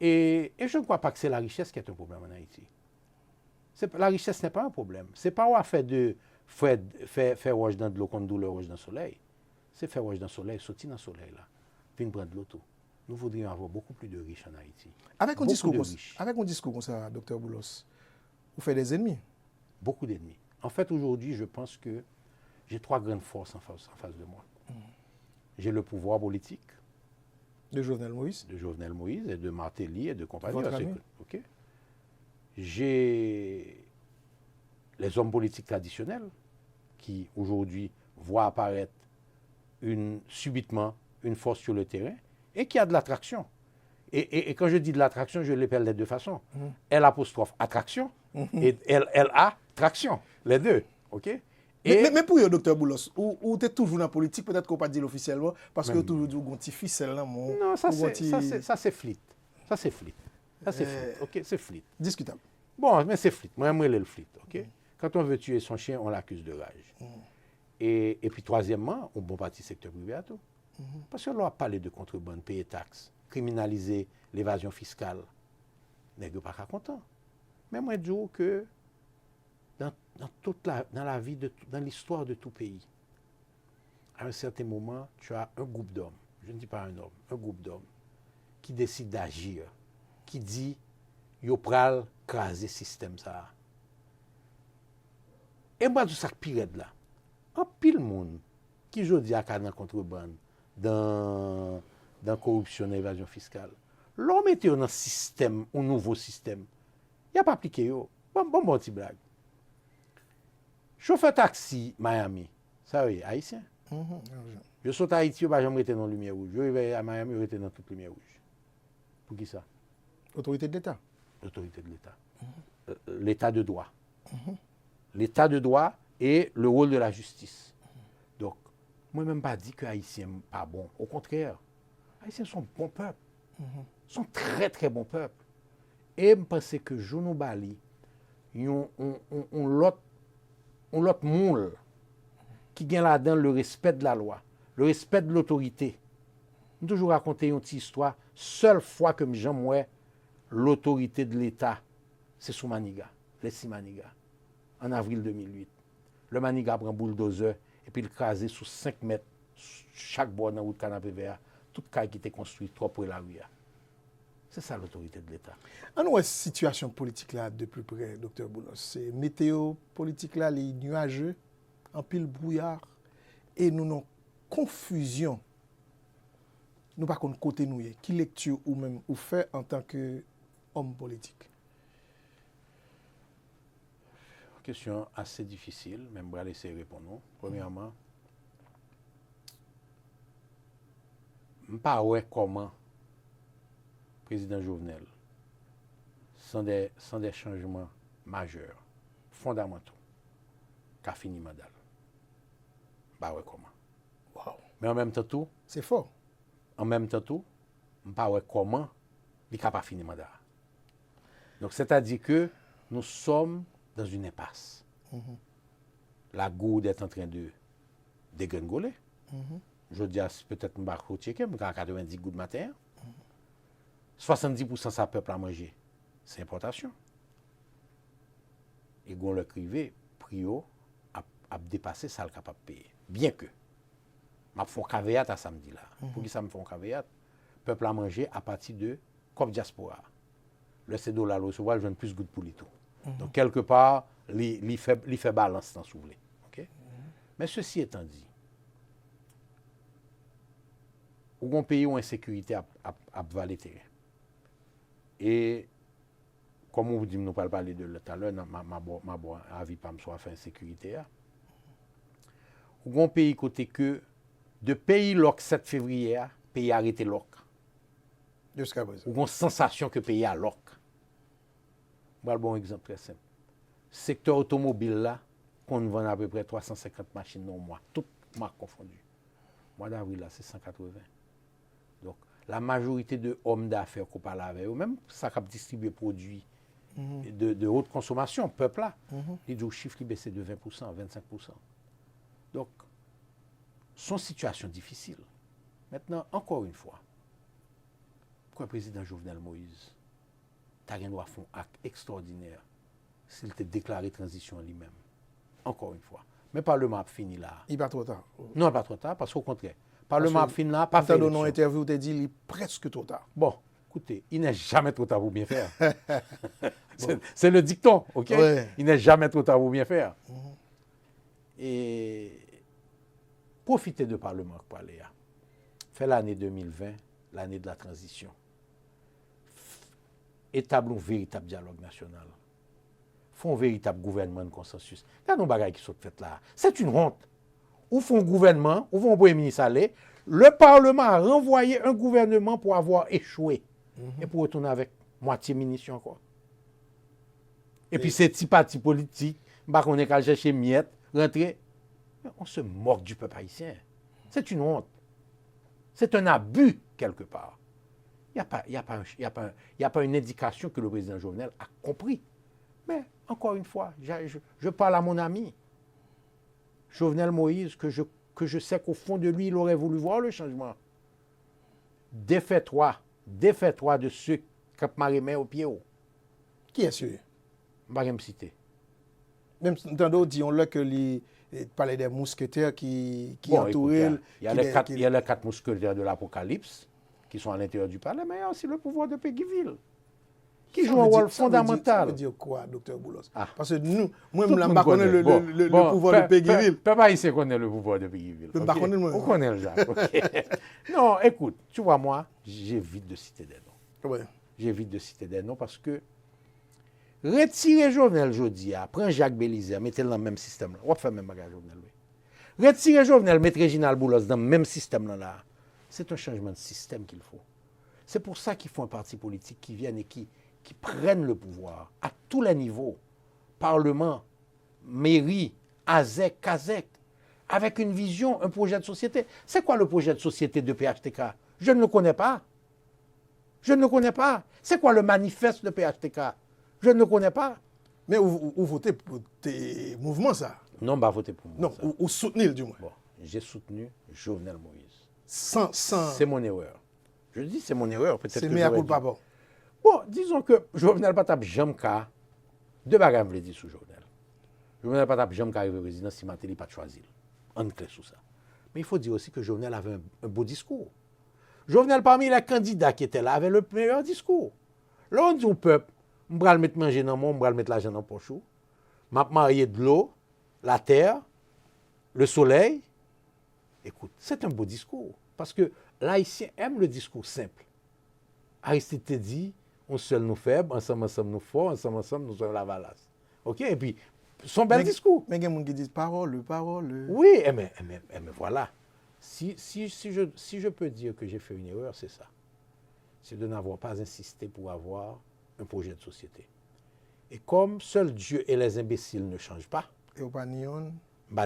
Et je ne crois pas que c'est la richesse qui est un problème en Haïti. La richesse n'est pas un problème. Ce n'est pas on a fait de faire rouge dans de l'eau contre douleur rouge dans le soleil. C'est faire rouge dans le soleil, sortir dans le soleil là, venir prendre de l'auto. Nous voudrions avoir beaucoup plus de riches en Haïti. Avec un discours comme ça, Dr. Boulos, vous faites des ennemis. Beaucoup d'ennemis. En fait, aujourd'hui, je pense que j'ai trois grandes forces en face de moi. J'ai le pouvoir politique. De Jovenel Moïse. De Jovenel Moïse et de Martelly et de compagnie. Votre ami. OK. J'ai les hommes politiques traditionnels qui, aujourd'hui, voient apparaître subitement une force sur le terrain et qui a de l'attraction. Et quand je dis de l'attraction, je l'appelle de deux façons. L apostrophe attraction et L a traction. Les deux. OK? Mais pour vous, Dr. Boulos, ou tu es toujours dans la politique, peut-être qu'on ne peut pas dire officiellement, parce que toujours dit que tu es ficelle. Non, ça c'est flit. Ça c'est flit. OK? C'est flit. Discutable. Bon, mais c'est flit. Moi, j'aimerais le flit. OK? Quand on veut tuer son chien, on l'accuse de rage. Et puis, troisièmement, on bon parti secteur privé à tout. Parce qu'on a parlé de contrebande, payer taxes, criminaliser l'évasion fiscale. N'est pas content. Mais moi, je dis que dans la vie, dans l'histoire de tout pays, à un certain moment, tu as un groupe d'hommes, je ne dis pas un homme, un groupe d'hommes, qui décide d'agir, qui dit, yo pral craser système ça. Et moi, tout ça pire là. En pile monde qui jodi à dans contrebande, dans corruption et évasion fiscale. L'homme était dans un système, un nouveau système. Il n'y a pas appliqué yo. Bon petit blague. Chauffeur taxi Miami, ça oui, haïtien. Je saute à Haïti, je ne jamais été dans la lumière rouge. Je vais à Miami, je été dans toute lumière rouge. Pour qui ça? Autorité de l'État. L'autorité de l'État. L'État de droit. L'État de droit et le rôle de la justice. Donc, moi, je n'ai même pas dit que les Haïtiens ne sont pas bons. Au contraire, les Haïtiens sont bons peuple. Sont très, très bons peuple. Et je pense que Jounou Bali, on l'autre moule qui gagne là-dedans le respect de la loi, le respect de l'autorité. Je toujours raconté une petite histoire. Seule fois que j'aime l'autorité de l'État, c'est sous Maniga, les 6 Maniga, en avril 2008. Le Maniga prend bulldozer et puis il crase sous 5 mètres chaque bord dans la route canapé vert, toute caille qui était construite trop près de la rue. C'est ça l'autorité de l'État. En nous, situation politique là de plus près, Dr. Boulos, c'est météo politique là, les nuageux, en pile brouillard, et nous avons confusion. Nous pas qu'on côté nous, qui lecture ou même ou fait en tant qu'homme politique. Question assez difficile, même je vais laisser répondre. Premièrement, je ne sais pas comment président Jovenel, sans des changements majeurs, fondamentaux, qu'a fini mandat. Bah ouais comment. Wow. Mais en même temps tout, c'est fort. En même temps tout, bah ouais comment il n'a pas fini mandat. Donc c'est-à-dire que nous sommes dans une impasse. La gourde est en train de dégringoler. Je dis peut-être un barco checker, mais 90 gouttes matin. 70% de sa peuple à manger, c'est importation. Et on le privé, prio, a dépassé ça le capable de payer. Bien que, je fais un caveat à samedi là. Pour qui ça me fait un caveat? Peuple à manger à partir de COP Diaspora. le CEDO là, le recevoir, je ne plus goût pour lui tout. Donc, quelque part, il fait balance dans ce voulez. Okay? Mais ceci étant dit, où un pays où insécurité a valé terrain. Et comme on vous dit, nous ne parlons pas de tout à l'heure, ma bonne avis pas me soit fait insécurité. Où un pays côté que de pays loc 7 février, pays arrêté loc. Jusqu'à présent. Ou une sensation que le pays a loc. Voilà un bon exemple très simple. Secteur automobile là, qu'on vend à peu près 350 machines dans le mois, toutes marques confondues. Mois d'avril là, c'est 180. Donc, la majorité de hommes d'affaires qu'on parle avec eux, même ça qui distribue produits de haute consommation, peuple là, ils disent chiffre qui baisse de 20%, 25%. Donc, son situation difficile. Maintenant, encore une fois, pourquoi le président Jovenel Moïse t'a rien doit faire un acte extraordinaire s'il t'a déclaré transition lui-même? Encore une fois. Mais le Parlement a fini là. Il n'est pas trop tard. Non, pas trop tard, parce qu'au contraire, le Parlement a fini là, pas fait fait une interview, tu as dit il est presque trop tard. Bon, écoutez, il n'est jamais trop tard pour bien faire. C'est le dicton, ok? Ouais. Il n'est jamais trop tard pour bien faire. Et profitez de Parlement pour aller là. Fait l'année 2020, l'année de la transition. Établissons un véritable dialogue national. Font un véritable gouvernement de consensus. Il y a des bagages qui sont faits là. C'est une honte. Ou font un gouvernement, ou font un premier ministre aller. Le Parlement a renvoyé un gouvernement pour avoir échoué. Et pour retourner avec moitié munitions encore. Et puis ces petits partis politiques, on est qu'à chercher miettes, rentrer. On se moque du peuple haïtien. C'est une honte. C'est un abus, quelque part. Il n'y a pas une indication que le président Jovenel a compris. Mais, encore une fois, je parle à mon ami, Jovenel Moïse, que je sais qu'au fond de lui, il aurait voulu voir le changement. Défais-toi de ceux qui marimé au pied haut. Qui est sûr? Je ne vais pas citer. Même tant d'autres disons-le que les parlaient des mousquetaires qui entouraient. Il y a les 4 mousquetaires de l'Apocalypse qui sont à l'intérieur du palais, mais il y a aussi le pouvoir de Péguiville, qui joue un rôle fondamental. Ça veut dire quoi, Dr. Boulos? Parce que moi, je ne connais pas le pouvoir de Péguiville. Papa, il sait connaît le pouvoir de Péguiville. On connaît le genre. Non, écoute, tu vois, moi, j'évite de citer des noms. Ouais. J'évite de citer des noms parce que retirer Jovenel Jodia, prendre Jacques Bélizer, mettez-le dans le même système là. On va faire le même bagage Jovenel. Retirer Jovenel, mettre Réginald Boulos dans le même système là. C'est un changement de système qu'il faut. C'est pour ça qu'il faut un parti politique qui vienne et qui prenne le pouvoir à tous les niveaux. Parlement, mairie, ASEC, CASEC, avec une vision, un projet de société. C'est quoi le projet de société de PHTK? Je ne le connais pas. Je ne le connais pas. C'est quoi le manifeste de PHTK? Je ne le connais pas. Mais vous votez pour tes mouvements, ça? Non, bah voter pour moi. Non, ou soutenir du moins. Bon, j'ai soutenu Jovenel Moïse. Sans... C'est mon erreur. Je dis c'est mon erreur. Peut-être c'est mea culpa bon. Bon, disons que Jovenel Patap Jamka, deux bagages me dit sur Jovenel. Jovenel Patap Jamka arrive au président si Matéli pas choisi. On est clair sur ça. Mais il faut dire aussi que Jovenel avait un beau discours. Jovenel, parmi les candidats qui étaient là, avait le meilleur discours. Là, on dit au peuple, je vais mettre manger dans le monde, je vais mettre l'argent dans le pochou. Je vais marier de l'eau, la terre, le soleil. Écoute, c'est un beau discours. Parce que l'Haïtien aime le discours simple. Aristide te dit, on seul nous faibles, ensemble nous forts, ensemble nous sommes la valasse. OK? Et puis, son bel discours. Mais il y a des gens qui disent parole. Oui, mais voilà. Si je peux dire que j'ai fait une erreur, c'est ça. C'est de n'avoir pas insisté pour avoir un projet de société. Et comme seul Dieu et les imbéciles ne changent pas, et pas ni un,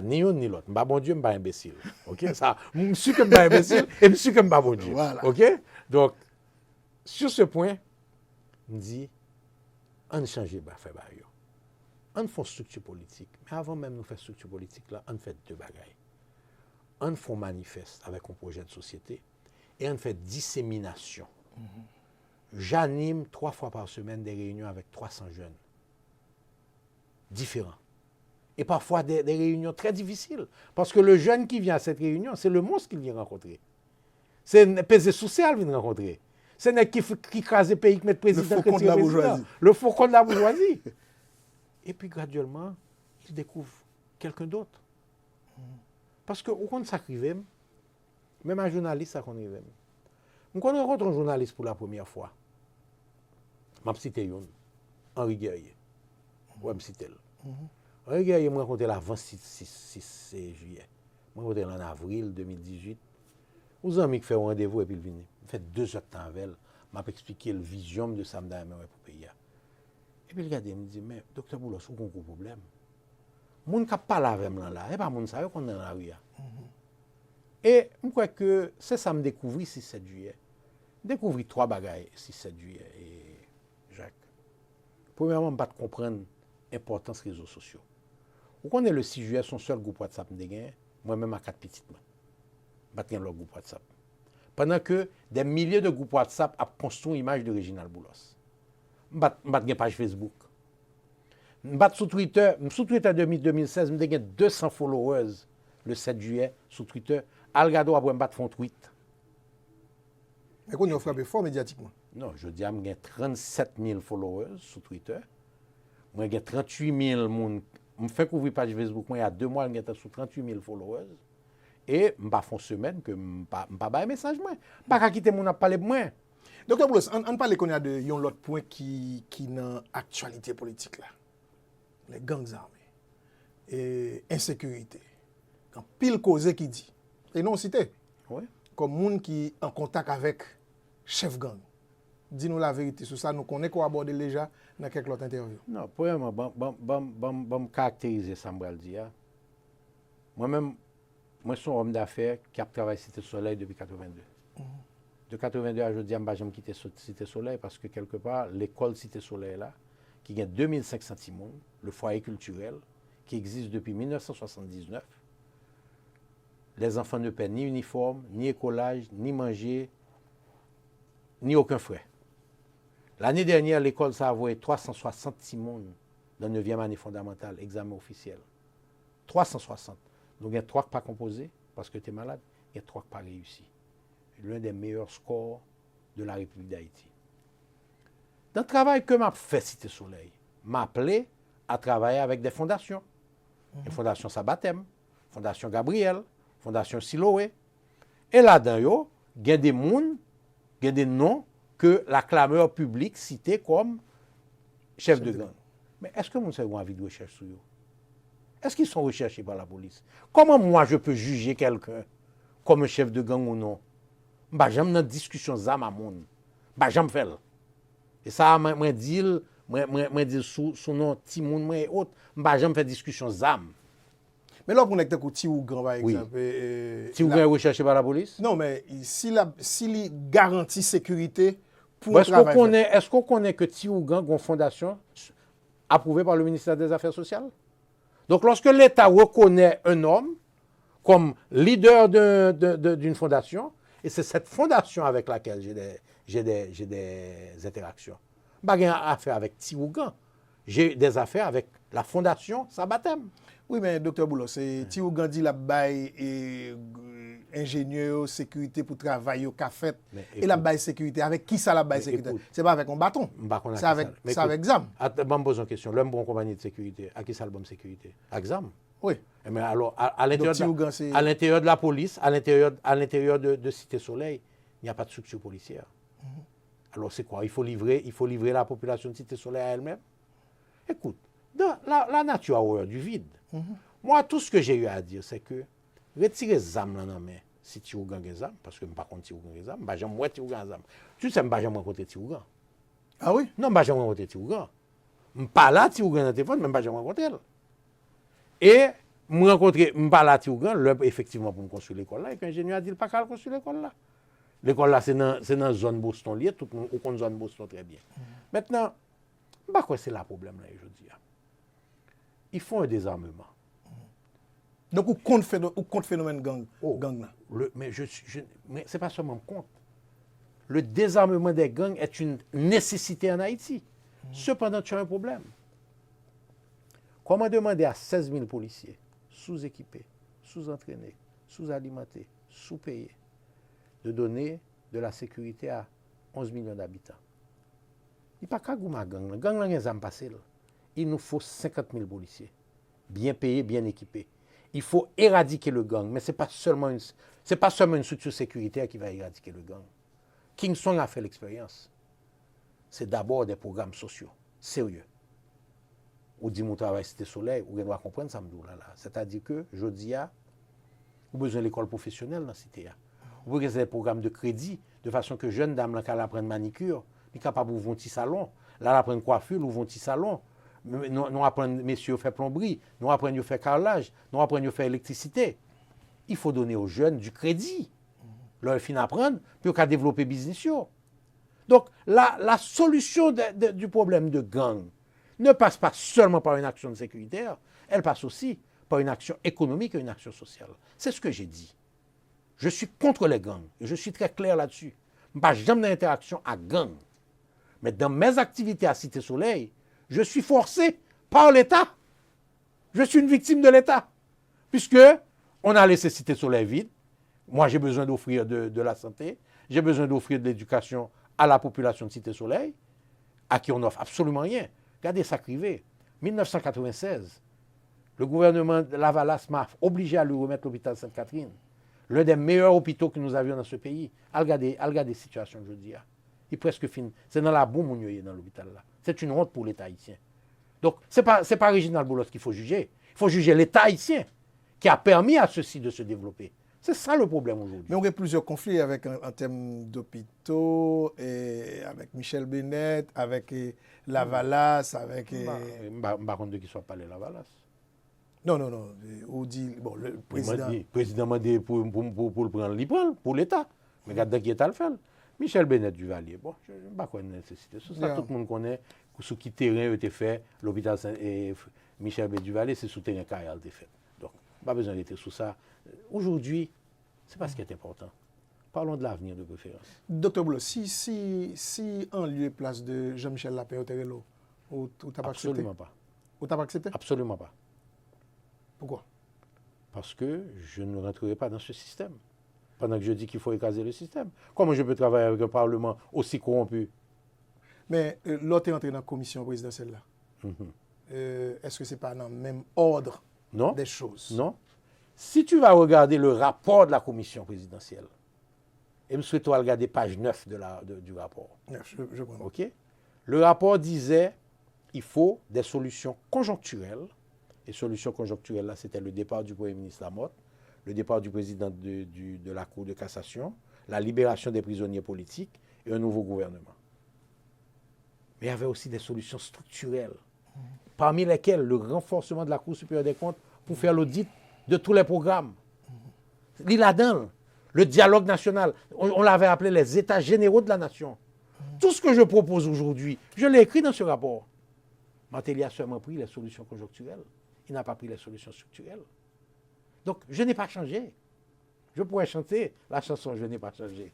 ni un ni l'autre. Bon Dieu, je suis imbécile. OK? Ça, je suis comme imbécile et je suis comme bon Dieu. Voilà. OK? Donc, sur ce point, on dit, on change pas faire barrière. On fait structure politique. Mais avant même de faire structure politique, là, on fait deux bagailles. On fait manifeste avec un projet de société et on fait dissémination. J'anime 3 fois par semaine des réunions avec 300 jeunes différents. Et parfois des réunions très difficiles. Parce que le jeune qui vient à cette réunion, c'est le monstre qu'il vient rencontrer. C'est un pesé social qu'il vient rencontrer. C'est n'est qui crase le pays qui met le président. Le faucon de la bourgeoisie. Le faucon de la bourgeoisie. Et puis graduellement, il découvre quelqu'un d'autre. Parce que au compte ça arrive, même un journaliste ça qu'on arrive. Quand on rencontre un journaliste pour la première fois, je vais citer Henri Guerrier. Ouais, je cite Henri Guerrier, je rencontré l'avant 6 juillet. Je rencontré en avril 2018. Aux amis qui fait un rendez-vous et puis il vient. Il fait 2 heures de temps avec elle. M'a expliqué le vision de Samda pour le pays. Et puis il regarde, il me dit, mais docteur Boulos, vous avez un problème. Les gens qui parlent avec moi là, et pas les gens qui sont dans la rue. Et je crois que c'est ça que je découvre 6-7 juillet. Je découvre 3 bagailles 6-7 juillet. Et Jacques. Premièrement, je ne pas comprendre l'importance des réseaux sociaux. Vous connaissez le 6 juillet, son seul groupe WhatsApp, moi-même à 4 petites mains. Je ne pas leur groupe WhatsApp. Pendant que des milliers de groupes WhatsApp ont construit une image de Réginald Boulos. Je n'ai pas de page Facebook. Je n'ai pas sur Twitter. Sur Twitter 2016, j'ai 200 followers le 7 juillet sur Twitter. Algado après je font tweet. Mais qu'on a frappé fort médiatiquement. Non, je dis que j'ai 37 000 followers sur Twitter. Moi, j'ai 38 000 personnes. Je fais couvrir page Facebook. Moi, il y a 2 mois, j'ai sur 38 000 followers. Et je ne fais une semaine que je ne fais pas un message. Je ne vais pas quitter mon parler de moi. Docteur Boulos, on parle qu'on a de l'autre point qui est dans l'actualité politique là. Les gangs armés. Et insécurité. Quand pile cause qui dit. Et non cité. Oui. Comme monde qui en contact avec chef gang. Dis-nous la vérité. Sur ça, nous connaissons qu'on aborde déjà dans quelques autres interviews. Non, premièrement, je caractériser ça, je vais dire. Moi-même, je suis un homme d'affaires qui a travaillé Cité Soleil depuis 82. De 82 à aujourd'hui, je n'ai jamais quitté Cité Soleil parce que quelque part, l'école Cité Soleil là, qui a 2500 timons, le foyer culturel, qui existe depuis 1979, les enfants ne paient ni uniforme, ni écolage, ni manger, ni aucun frais. L'année dernière, l'école ça a envoyé 360 timons dans la 9e année fondamentale, examen officiel. 360. Donc, il y a 3 qui pas composés parce que tu es malade, il y a 3 qui pas réussi. L'un des meilleurs scores de la République d'Haïti. Dans le travail que m'a fait Cité Soleil, m'a appelé à travailler avec des fondations. Une fondation Sabatem, Fondation Gabriel, Fondation Siloé. Et là-dedans, il y a des gens, il y a des noms que la clameur publique citait comme chef de gang. Mais est-ce que vous avez envie de recherche sur eux? Est-ce qu'ils sont recherchés par la police? Comment moi je peux juger quelqu'un comme un chef de gang ou non? Bah, j'aime dans discussion zam à monde. Bah, j'aime faire. Et ça, moi dis sous nom petit monde moi et autres, bah, j'aime faire discussion zam. Mais là, pour nous ti ou grand par exemple. Si vous voulez rechercher par la police? Non, mais s'il garantit sécurité pour bon, le travail. Est-ce qu'on connaît que Tiougan a une fondation approuvée par le ministère des Affaires sociales? Donc, lorsque l'État reconnaît un homme comme leader d'une fondation, et c'est cette fondation avec laquelle j'ai des interactions. Je n'ai pas affaire avec Tiougan. J'ai des affaires avec la fondation Sabatem. Oui, mais docteur Boulos, Tiougan dit la baille et ingénieur, sécurité pour travailler au café. Et la baille sécurité, avec qui ça la baille sécurité? C'est pas avec un bâton. C'est avec ZAM. Je me pose une question. L'homme bon compagnie de sécurité, à qui ça le bon sécurité? Avec ZAM. Oui. Mais alors, à l'intérieur de la police, à l'intérieur de Cité Soleil, il n'y a pas de structure policière. Alors c'est quoi? Il faut livrer la population de Cité Soleil à elle-même? Écoute, dans la nature a horreur du vide. Moi, tout ce que j'ai eu à dire, c'est que retirer ZAM dans la main, si tu as ZAM, parce que je ne sais pas contre Tiougan ZAM, je ne sais pas ZAM. Tu sais, je ne sais pas rencontrer Tiougan. Ah oui? Non, je ne sais pas rencontrer Tiougan. Je ne sais pas là Tiougan dans le téléphone, mais je ne sais pas rencontrer elle. Et je ne pas là Tiougan, effectivement, pour me construire l'école là, et puis l'ingénieur a dit, pas qu'à construire l'école là. L'école là, c'est dans la zone Boston, tout le monde connaît la zone Boston très bien. Maintenant, je ne sais pas quoi c'est le problème là aujourd'hui. Ils font un désarmement. Donc, où compte phénomène gang là? Mais ce n'est pas seulement compte. Le désarmement des gangs est une nécessité en Haïti. Cependant, tu as un problème. Comment demander à 16 000 policiers, sous-équipés, sous-entraînés, sous-alimentés, sous-payés, de donner de la sécurité à 11 millions d'habitants. Il n'y a pas qu'à goumer gang. La gang, là, il passé. Il nous faut 50 000 policiers, bien payés, bien équipés. Il faut éradiquer le gang, mais ce n'est pas seulement une structure sécuritaire qui va éradiquer le gang. Kingston a fait l'expérience. C'est d'abord des programmes sociaux, sérieux. Ou dit mon travail Cité Soleil, ou doit comprendre ça me dit là. C'est-à-dire que, je dis, vous avez besoin de l'école professionnelle dans la cité. Vous avez des programmes de crédit, de façon que jeunes dames, qui apprennent manicure, sont capables d'ouvrir un petit salon. Là, apprennent coiffure, ouvrir un petit salon. Nous apprenons, messieurs, à faire plomberie, nous apprenons à faire carrelage, nous apprenons à faire électricité. Il faut donner aux jeunes du crédit. Leur fin apprendre, puis qu'à développer business. Donc, la solution du problème de gang ne passe pas seulement par une action sécuritaire, elle passe aussi par une action économique et une action sociale. C'est ce que j'ai dit. Je suis contre les gangs, et je suis très clair là-dessus. Je ne suis jamais d'interaction à gang. Mais dans mes activités à Cité Soleil, je suis forcé par l'État. Je suis une victime de l'État. Puisque on a laissé Cité Soleil vide. Moi, j'ai besoin d'offrir de la santé. J'ai besoin d'offrir de l'éducation à la population de Cité Soleil, à qui on n'offre absolument rien. Regardez ça crivé. 1996, le gouvernement de Lavalas m'a obligé à lui remettre l'hôpital Sainte-Catherine. L'un des meilleurs hôpitaux que nous avions dans ce pays. Regardez la situation, je dis. Il est presque fini. C'est dans la boue, mon Dieu, dans l'hôpital là. C'est une honte pour l'État haïtien. Donc, ce n'est pas Réginald Boulos qu'il faut juger. Il faut juger l'État haïtien qui a permis à ceux-ci de se développer. C'est ça le problème aujourd'hui. Mais on a plusieurs conflits en termes d'hôpitaux, avec Michel Bennett, avec Lavalas, avec... Je ne sais pas de qui soit parlé Lavalas. Non. On dit, bon, le président... Le président m'a dit pour le prendre, pour l'État. Mais regarde qui est à le faire. Michel Bennett Duvalier, bon, je ne sais pas quoi de nécessité. Ça, tout le monde connaît sous qui terrain a été fait, l'hôpital Michel Bennett Duvalier, c'est sous terrain carrière a été fait. Donc, pas besoin d'être sous ça. Aujourd'hui, ce n'est pas ce qui est important. Parlons de l'avenir de préférence. Docteur Boulos, si en lieu et place de Jean-Michel Lapin au Terrelo, ou t'as pas accepté? Absolument pas. Ou t'as pas accepté? Absolument pas. Pourquoi? Parce que je ne rentrerai pas dans ce système. Pendant que je dis qu'il faut écraser le système. Comment je peux travailler avec un Parlement aussi corrompu? Mais l'autre est entré dans la commission présidentielle là. Est-ce que ce n'est pas dans le même ordre des choses? Non. Si tu vas regarder le rapport de la commission présidentielle, et me souhaite regarder page 9 du rapport. Je comprends. OK? Le rapport disait qu'il faut des solutions conjoncturelles. Et solutions conjoncturelles, là, c'était le départ du Premier ministre Lamotte, le départ du président de la Cour de cassation, la libération des prisonniers politiques et un nouveau gouvernement. Mais il y avait aussi des solutions structurelles, parmi lesquelles le renforcement de la Cour supérieure des comptes pour faire l'audit de tous les programmes. L'ILADAN, le dialogue national, on l'avait appelé les États généraux de la nation. Tout ce que je propose aujourd'hui, je l'ai écrit dans ce rapport. Martelly a seulement pris les solutions conjoncturelles. Il n'a pas pris les solutions structurelles. Donc, je n'ai pas changé. Je pourrais chanter la chanson « Je n'ai pas changé ».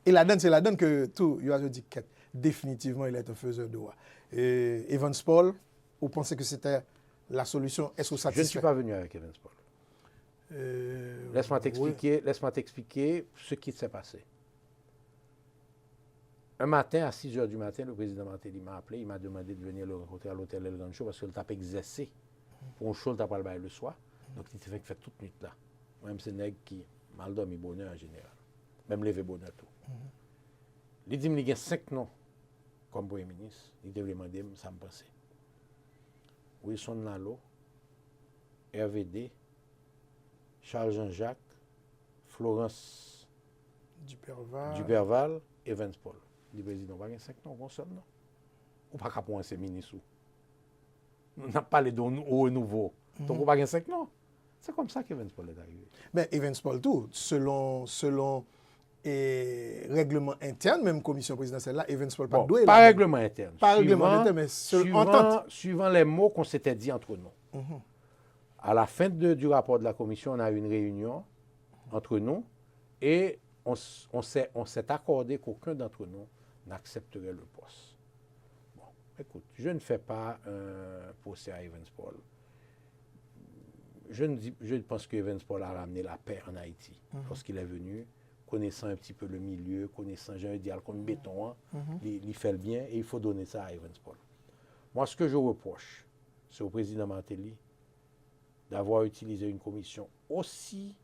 Et la donne, c'est la donne que tout, il a dit que définitivement, il est un faiseur de roi. Evans Paul, vous pensez que c'était la solution? Est-ce que vous satisfait? Je ne suis pas venu avec Evans Paul. Laisse-moi t'expliquer ce qui s'est passé. Un matin, à 6 h du matin, le président Martelly m'a appelé. Il m'a demandé de venir le rencontrer à l'hôtel El Rancho parce qu'il t'a exercé pour un show, il t'a pas le bail le soir. Donc, il s'est fait toute nuit là. Même c'est nègre qui mal dormi bonheur en général. Même levé bonheur tout. Il dit qu'il y a 5 noms comme Premier ministre. Il devait demander, ça me pensait. Wilson Nalo, RVD, Charles Jean-Jacques, Florence Duperval, Evans Paul. Le président, il y a 5 noms, on sonne, non? Ou pas qu'à prendre ces ministres. On n'a pas les hauts et nouveaux. Donc, on n'a pas 5 noms. C'est comme ça qu'Evans Paul est arrivé. Mais Evans Paul, tout, selon règlement interne, même commission présidentielle là, Evans Paul pas doué. Pas règlement interne. Pas règlement interne, mais entente. Suivant les mots qu'on s'était dit entre nous. À la fin du rapport de la commission, on a eu une réunion entre nous et on s'est accordé qu'aucun d'entre nous n'accepterait le poste. Bon, écoute, je ne fais pas un procès à Evans Paul. Je pense que Evans Paul a ramené la paix en Haïti lorsqu'il est venu connaissant un petit peu le milieu, connaissant, j'ai un idéal comme béton, hein, il fait le bien et il faut donner ça à Evans Paul. Moi, ce que je reproche, c'est au président Martelly d'avoir utilisé une commission aussi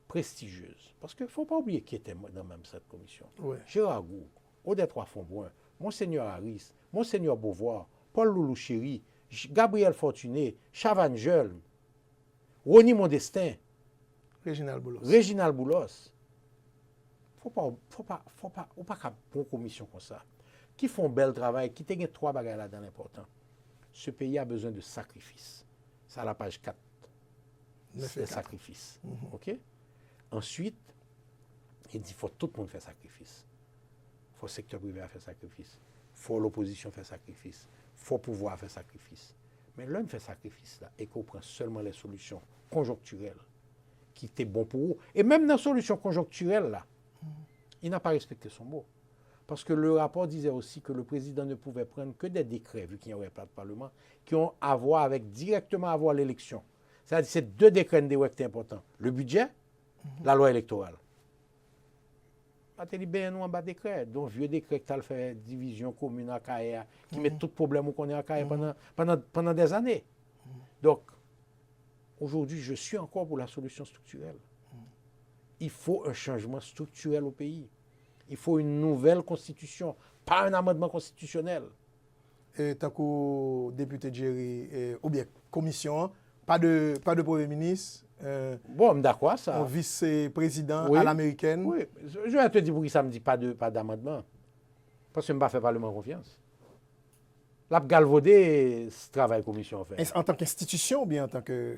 prestigieuse. Parce qu'il ne faut pas oublier qui était dans même cette commission. Ouais. Gérard Gourd, Odette Fonboin, Monseigneur Harris, Monseigneur Beauvoir, Paul Loulou-Chéry, Gabriel Fortuné, Chavan Jeul, Rony Modestin, Réginald Boulos. Réginald Boulos. Faut pas pour une commission comme ça, qui font un bel travail, qui ont trois bagages là-dedans important. Ce pays a besoin de sacrifices. C'est à la page 4. C'est sacrifice. OK? Ensuite, il dit qu'il faut tout le monde faire sacrifice. Il faut le secteur privé faire sacrifice. Il faut l'opposition faire sacrifice. Il faut le pouvoir faire sacrifice. Mais l'homme fait sacrifice là et qu'on prend seulement les solutions conjoncturelles qui étaient bonnes pour vous. Et même dans les solutions conjoncturelles là, il n'a pas respecté son mot. Parce que le rapport disait aussi que le président ne pouvait prendre que des décrets, vu qu'il n'y aurait pas de Parlement, qui ont à voir avec directement à voir l'élection. C'est-à-dire c'est deux décrets qui étaient importants. Le budget, la loi électorale. Matéli ben nous en bas décret. Donc vieux décret qui a fait division commune à Kaye, qui met tout le problème qu'on est à Kaye pendant des années. Donc, aujourd'hui, je suis encore pour la solution structurelle. Il faut un changement structurel au pays. Il faut une nouvelle constitution, pas un amendement constitutionnel. Et tant que député Jerry, ou bien commission, pas de Premier ministre. Bon, d'accord, ça. Un vice-président Oui. à l'américaine. Oui, je vais te dire pour qui ça me dit pas d'amendement. Parce que je ne pas faire Parlement confiance. La galvaudé, ce travail commission fait. En tant qu'institution ou bien en tant que.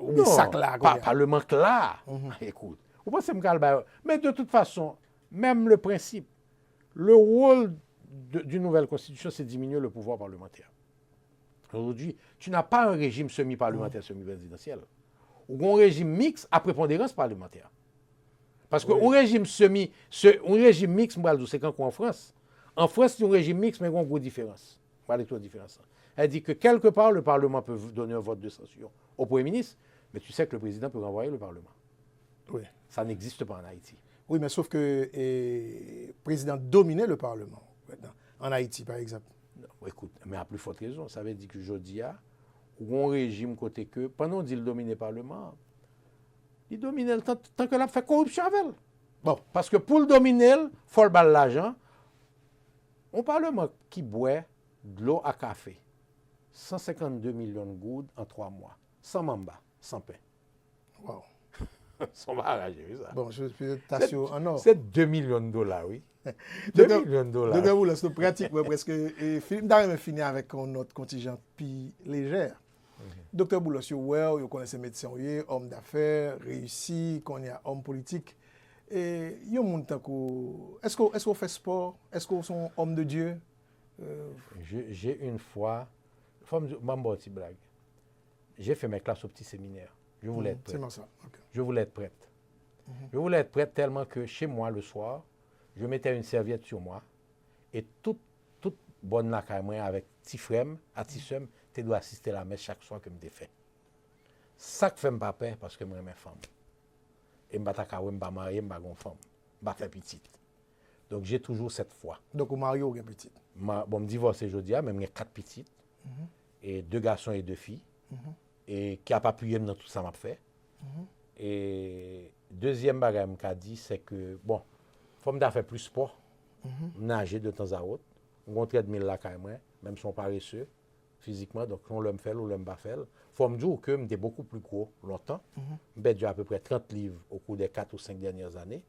Ou bien Non, sac là. pas Parlement là. Écoute, vous pensez que mais de toute façon, même le principe, le rôle d'une nouvelle constitution, c'est diminuer le pouvoir parlementaire. Aujourd'hui, tu n'as pas un régime semi-parlementaire, semi-présidentiel. Ou un régime mixte à prépondérance parlementaire. Parce qu'un régime un régime mixte, c'est quand en France. En France, c'est un régime mixte, mais il y a une grosse différence. Elle dit que quelque part, le Parlement peut donner un vote de censure au Premier ministre, mais tu sais que le président peut renvoyer le Parlement. Oui. Ça n'existe pas en Haïti. Oui, mais sauf que le président dominait le Parlement, en Haïti, par exemple. Non, écoute, mais à plus forte raison, ça veut dire que jeudi, ou un régime côté que, pendant qu'il domine le Parlement, il domine le tant que l'a fait corruption avec elle. Bon. Parce que pour le dominer, il faut le baller l'argent. Un Parlement qui boit de l'eau à café, 152 millions de gouttes en 3 mois, sans mamba, sans pain. Wow. Sans barrage, ça. Bon, je peux t'assurer en or. C'est 2 millions de dollars, oui. 2 millions de dollars. Donc, vous, c'est pratique, parce que Philippe Darren finit avec notre contingent plus légère. Docteur Boulos, vous connaissez médecin, homme d'affaires, réussi, qu'on est homme politique. Et est-ce qu'on fait sport? Est-ce qu'on est homme de Dieu? J'ai une fois, petite blague. J'ai fait mes classes au petit séminaire. Je voulais être prête. C'est ça. Okay. Je voulais être prête. Je voulais être prête tellement que chez moi, le soir, je mettais une serviette sur moi et toute bonne lacaille avec petit frème, à petit seum, tu dois assister à la messe chaque soir que je me fait. Ça que fait me pas peur parce que moi, je suis femme. Et je ne suis pas marié, je ne suis pas femme. Je suis petite. Donc, j'ai toujours cette foi. Donc, au marié, vous êtes petite? Bon, je me divorce aujourd'hui, mais j'ai 4 petites, et 2 garçons et 2 filles, et qui n'a pas pu dans tout ça m'a fait. Et deuxième bagage que m'a dit, c'est que, bon, il faut me faire plus sport, nager de temps à autre, on traite 1000 là quand même si on paresseux physiquement, donc on l'aime faire ou l'aime pas faire. Il faut me dire que j'étais beaucoup plus gros longtemps. J'ai à peu près 30 livres au cours des 4 ou 5 dernières années.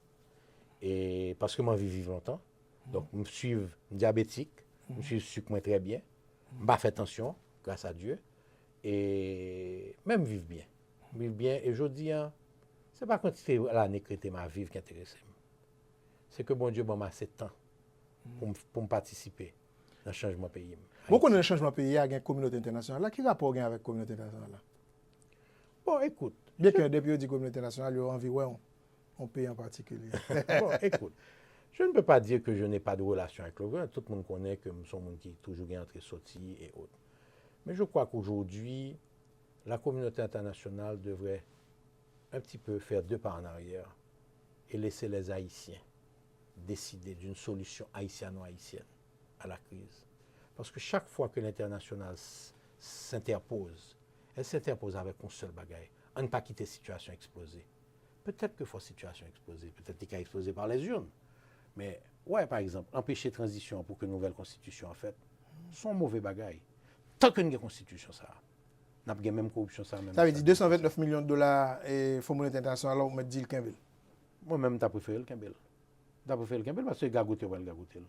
Et parce que je vis longtemps. Donc, je suis diabétique, je suis sucre très bien, je fais attention, grâce à Dieu, et même vivre bien. Vivre bien, et je dis, ce n'est pas quantité l'année que ma vie qui intéresse. C'est que bon Dieu m'a assez de temps pour me participer dans le changement pays. Vous connaissez le changement pays, il y a une communauté internationale. Quel rapport il y a avec la communauté internationale? Bon, écoute. Bien que depuis la communauté internationale, il y a environ un pays en particulier. Bon, écoute. Je ne peux pas dire que je n'ai pas de relation avec le gouvernement. Tout le monde connaît que nous sommes qui toujours entre sortis et autres. Mais je crois qu'aujourd'hui, la communauté internationale devrait un petit peu faire 2 pas en arrière et laisser les Haïtiens décider d'une solution haïtiano-haïtienne à la crise. Parce que chaque fois que l'international s'interpose, elle s'interpose avec un seul bagage. On ne pas quitter la situation explosée. Peut-être que faut situation exploser, peut-être qu'elle a explosé par les urnes. Mais, ouais, par exemple, empêcher transition pour que une nouvelle constitution en fait, sont mauvais bagailles. Tant qu'il y a une constitution, ça, n'a pas même corruption, ça même. Ça veut dire 229 millions de dollars et Fonds monétaire international, alors on met dit le Kimbel. Moi-même, t'as préféré le Kimbel. T'as préféré le Kimbel parce que gagoté ou le gagoté.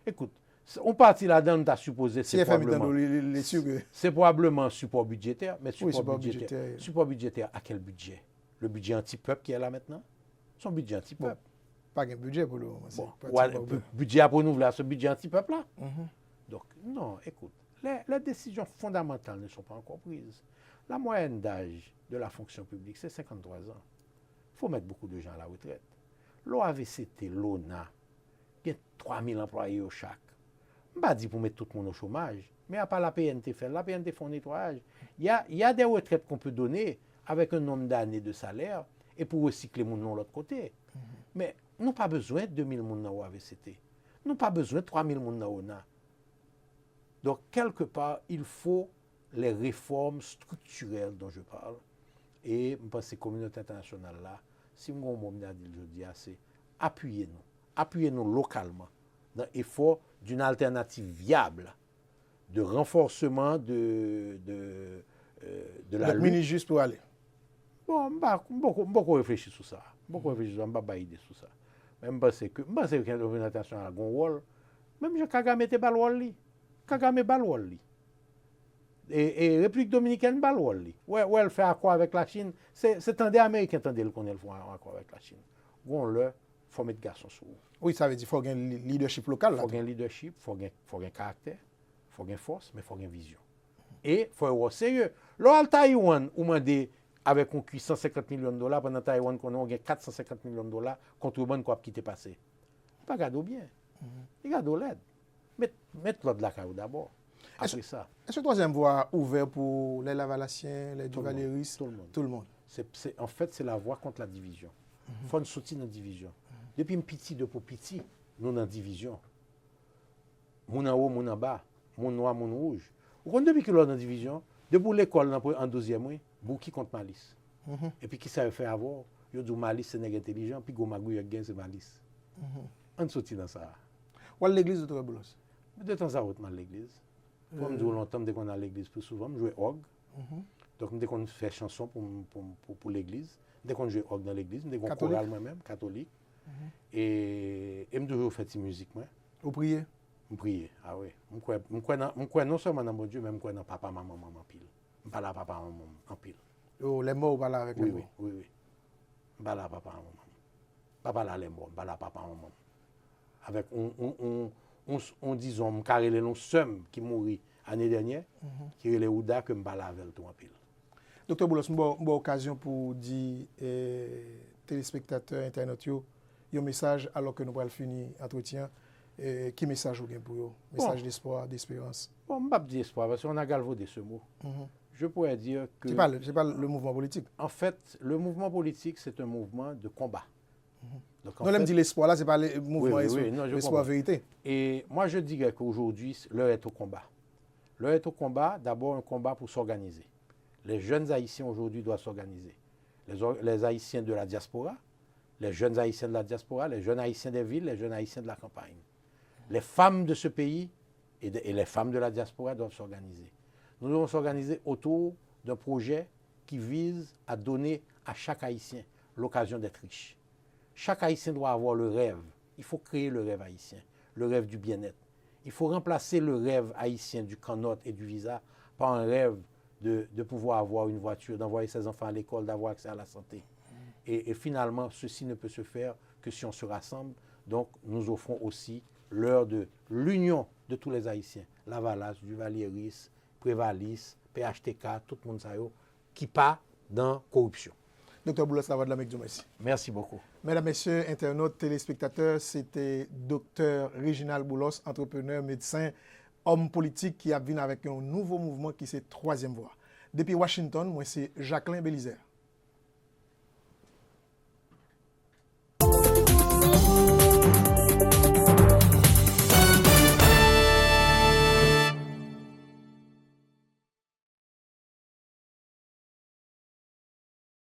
Écoute, on partit là-dedans, t'as supposé, c'est probablement support budgétaire, mais support budgétaire à quel budget? Le budget anti-peuple qui est là maintenant? Son budget anti-peuple. Pas de budget pour le budget à renouveler ce budget anti-peuple là. Donc, non, écoute, les décisions fondamentales ne sont pas encore prises. La moyenne d'âge de la fonction publique, c'est 53 ans. Il faut mettre beaucoup de gens à la retraite. L'OAVCT, l'ONA, il y a 3000 employés au chaque. Je ne vais pas dire pour mettre tout le monde au chômage, mais à part la PNT fait, la PNT fait un nettoyage. Il y a des retraites qu'on peut donner avec un nombre d'années de salaire et pour recycler mon nom de l'autre côté. Mais nous n'avons pas besoin de 2000 personnes dans l'OAVCT. Nous n'avons pas besoin de 3000 personnes dans l'ONA. Donc, quelque part, il faut les réformes structurelles dont je parle. Et je pense que ces communautés internationales là, si je dis, c'est appuyez-nous. Appuyez-nous localement dans l'effort d'une alternative viable de renforcement de la lutte. Mini-juste pour aller. Bon, je beaucoup réfléchir sur ça. Beaucoup réfléchir, je ne vais pas idée sur ça. Mais je pense que la communauté internationale a un rôle. Même je Kagame était balwal. Kagame balwal. Et République dominicaine balwal. Ouais, elle fait accord avec la Chine. C'est un des Américains qui qu'on fait accord avec la Chine. Bon, là, il faut mettre garçon sur. Oui, ça veut dire qu'il faut un leadership local. Il faut un leadership, il faut un caractère, il faut une force, mais il faut une vision. Et il faut être sérieux. Là, Taïwan, on m'a dit, avec un 150 millions de dollars, pendant Taïwan, on a 450 millions de dollars contre le bon qui était passé. Pas garder bien. Il garde l'aide. Mettre l'autre de la caille d'abord. Après ça. Est-ce que le troisième voie ouvert pour les Lavalassiens, les Duvaliéris, tout le monde? En fait, c'est la voie contre la division. Il faut nous sortir dans la division. Depuis petit, nous dans la division. Mon en haut, mon en bas, mon noir, mon rouge. Depuis que nous dans la division, depuis l'école en 12e, Bouki contre Malice. Et puis qui ça fait avoir? Yo dit Malice c'est nèg intelligent, puis Gomagou c'est Malice. On sortit dans ça. Ou à l'église de Torreboulos? De temps à autre, à l'église. Pour me dire longtemps, dès qu'on est à l'église plus souvent, je joue orgue. Donc dès qu'on fait chanson pour l'église, dès qu'on joue orgue dans l'église, dès qu'on chorale moi-même, catholique. Et je toujours fait de musique. Vous priez? Je prie, ah oui. Je crois non seulement dans mon Dieu, mais je crois dans papa, maman, en pile. Je parle à papa, maman, en pile. Oh, les mots, vous parlez avec les mots? Oui. Je parle à papa, maman. Je parle à les mots, je parle à papa, maman. Avec on disons, carré les noms somme qui mourit l'année dernière, qui est les Ouda que je parle avec tout en pile. Docteur Boulos, une bonne occasion pour dire téléspectateurs, internautes, un message alors que nous allons finir l'entretien. Quel message vous avez pour eux? Message d'espoir, d'espérance? Bon, je ne vais pas dire espoir parce qu'on a galvaudé ce mot. Je pourrais dire que... Ce n'est pas le mouvement politique. En fait, le mouvement politique, c'est un mouvement de combat. Donc, non, me dit l'espoir, là, ce n'est pas le mouvement l'espoir vérité. Et moi, je dirais qu'aujourd'hui, l'heure est au combat. L'heure est au combat, d'abord un combat pour s'organiser. Les jeunes Haïtiens aujourd'hui doivent s'organiser. Les Haïtiens de la diaspora, les jeunes Haïtiens de la diaspora, les jeunes Haïtiens des villes, les jeunes Haïtiens de la campagne. Les femmes de ce pays et les femmes de la diaspora doivent s'organiser. Nous devons s'organiser autour d'un projet qui vise à donner à chaque Haïtien l'occasion d'être riche. Chaque Haïtien doit avoir le rêve. Il faut créer le rêve haïtien, le rêve du bien-être. Il faut remplacer le rêve haïtien du canotte et du visa par un rêve de pouvoir avoir une voiture, d'envoyer ses enfants à l'école, d'avoir accès à la santé. Et finalement, ceci ne peut se faire que si on se rassemble. Donc, nous offrons aussi l'heure de l'union de tous les Haïtiens. Lavalas, Duvaliéris, Prévalis, PHTK, tout le monde qui part dans la corruption. Docteur Boulos, la voix de la Mecque, merci. Merci beaucoup. Mesdames, Messieurs, internautes, téléspectateurs, c'était Docteur Réginald Boulos, entrepreneur, médecin, homme politique qui a venu avec un nouveau mouvement qui c'est Troisième Voie. Depuis Washington, moi c'est Jacqueline Bélizer.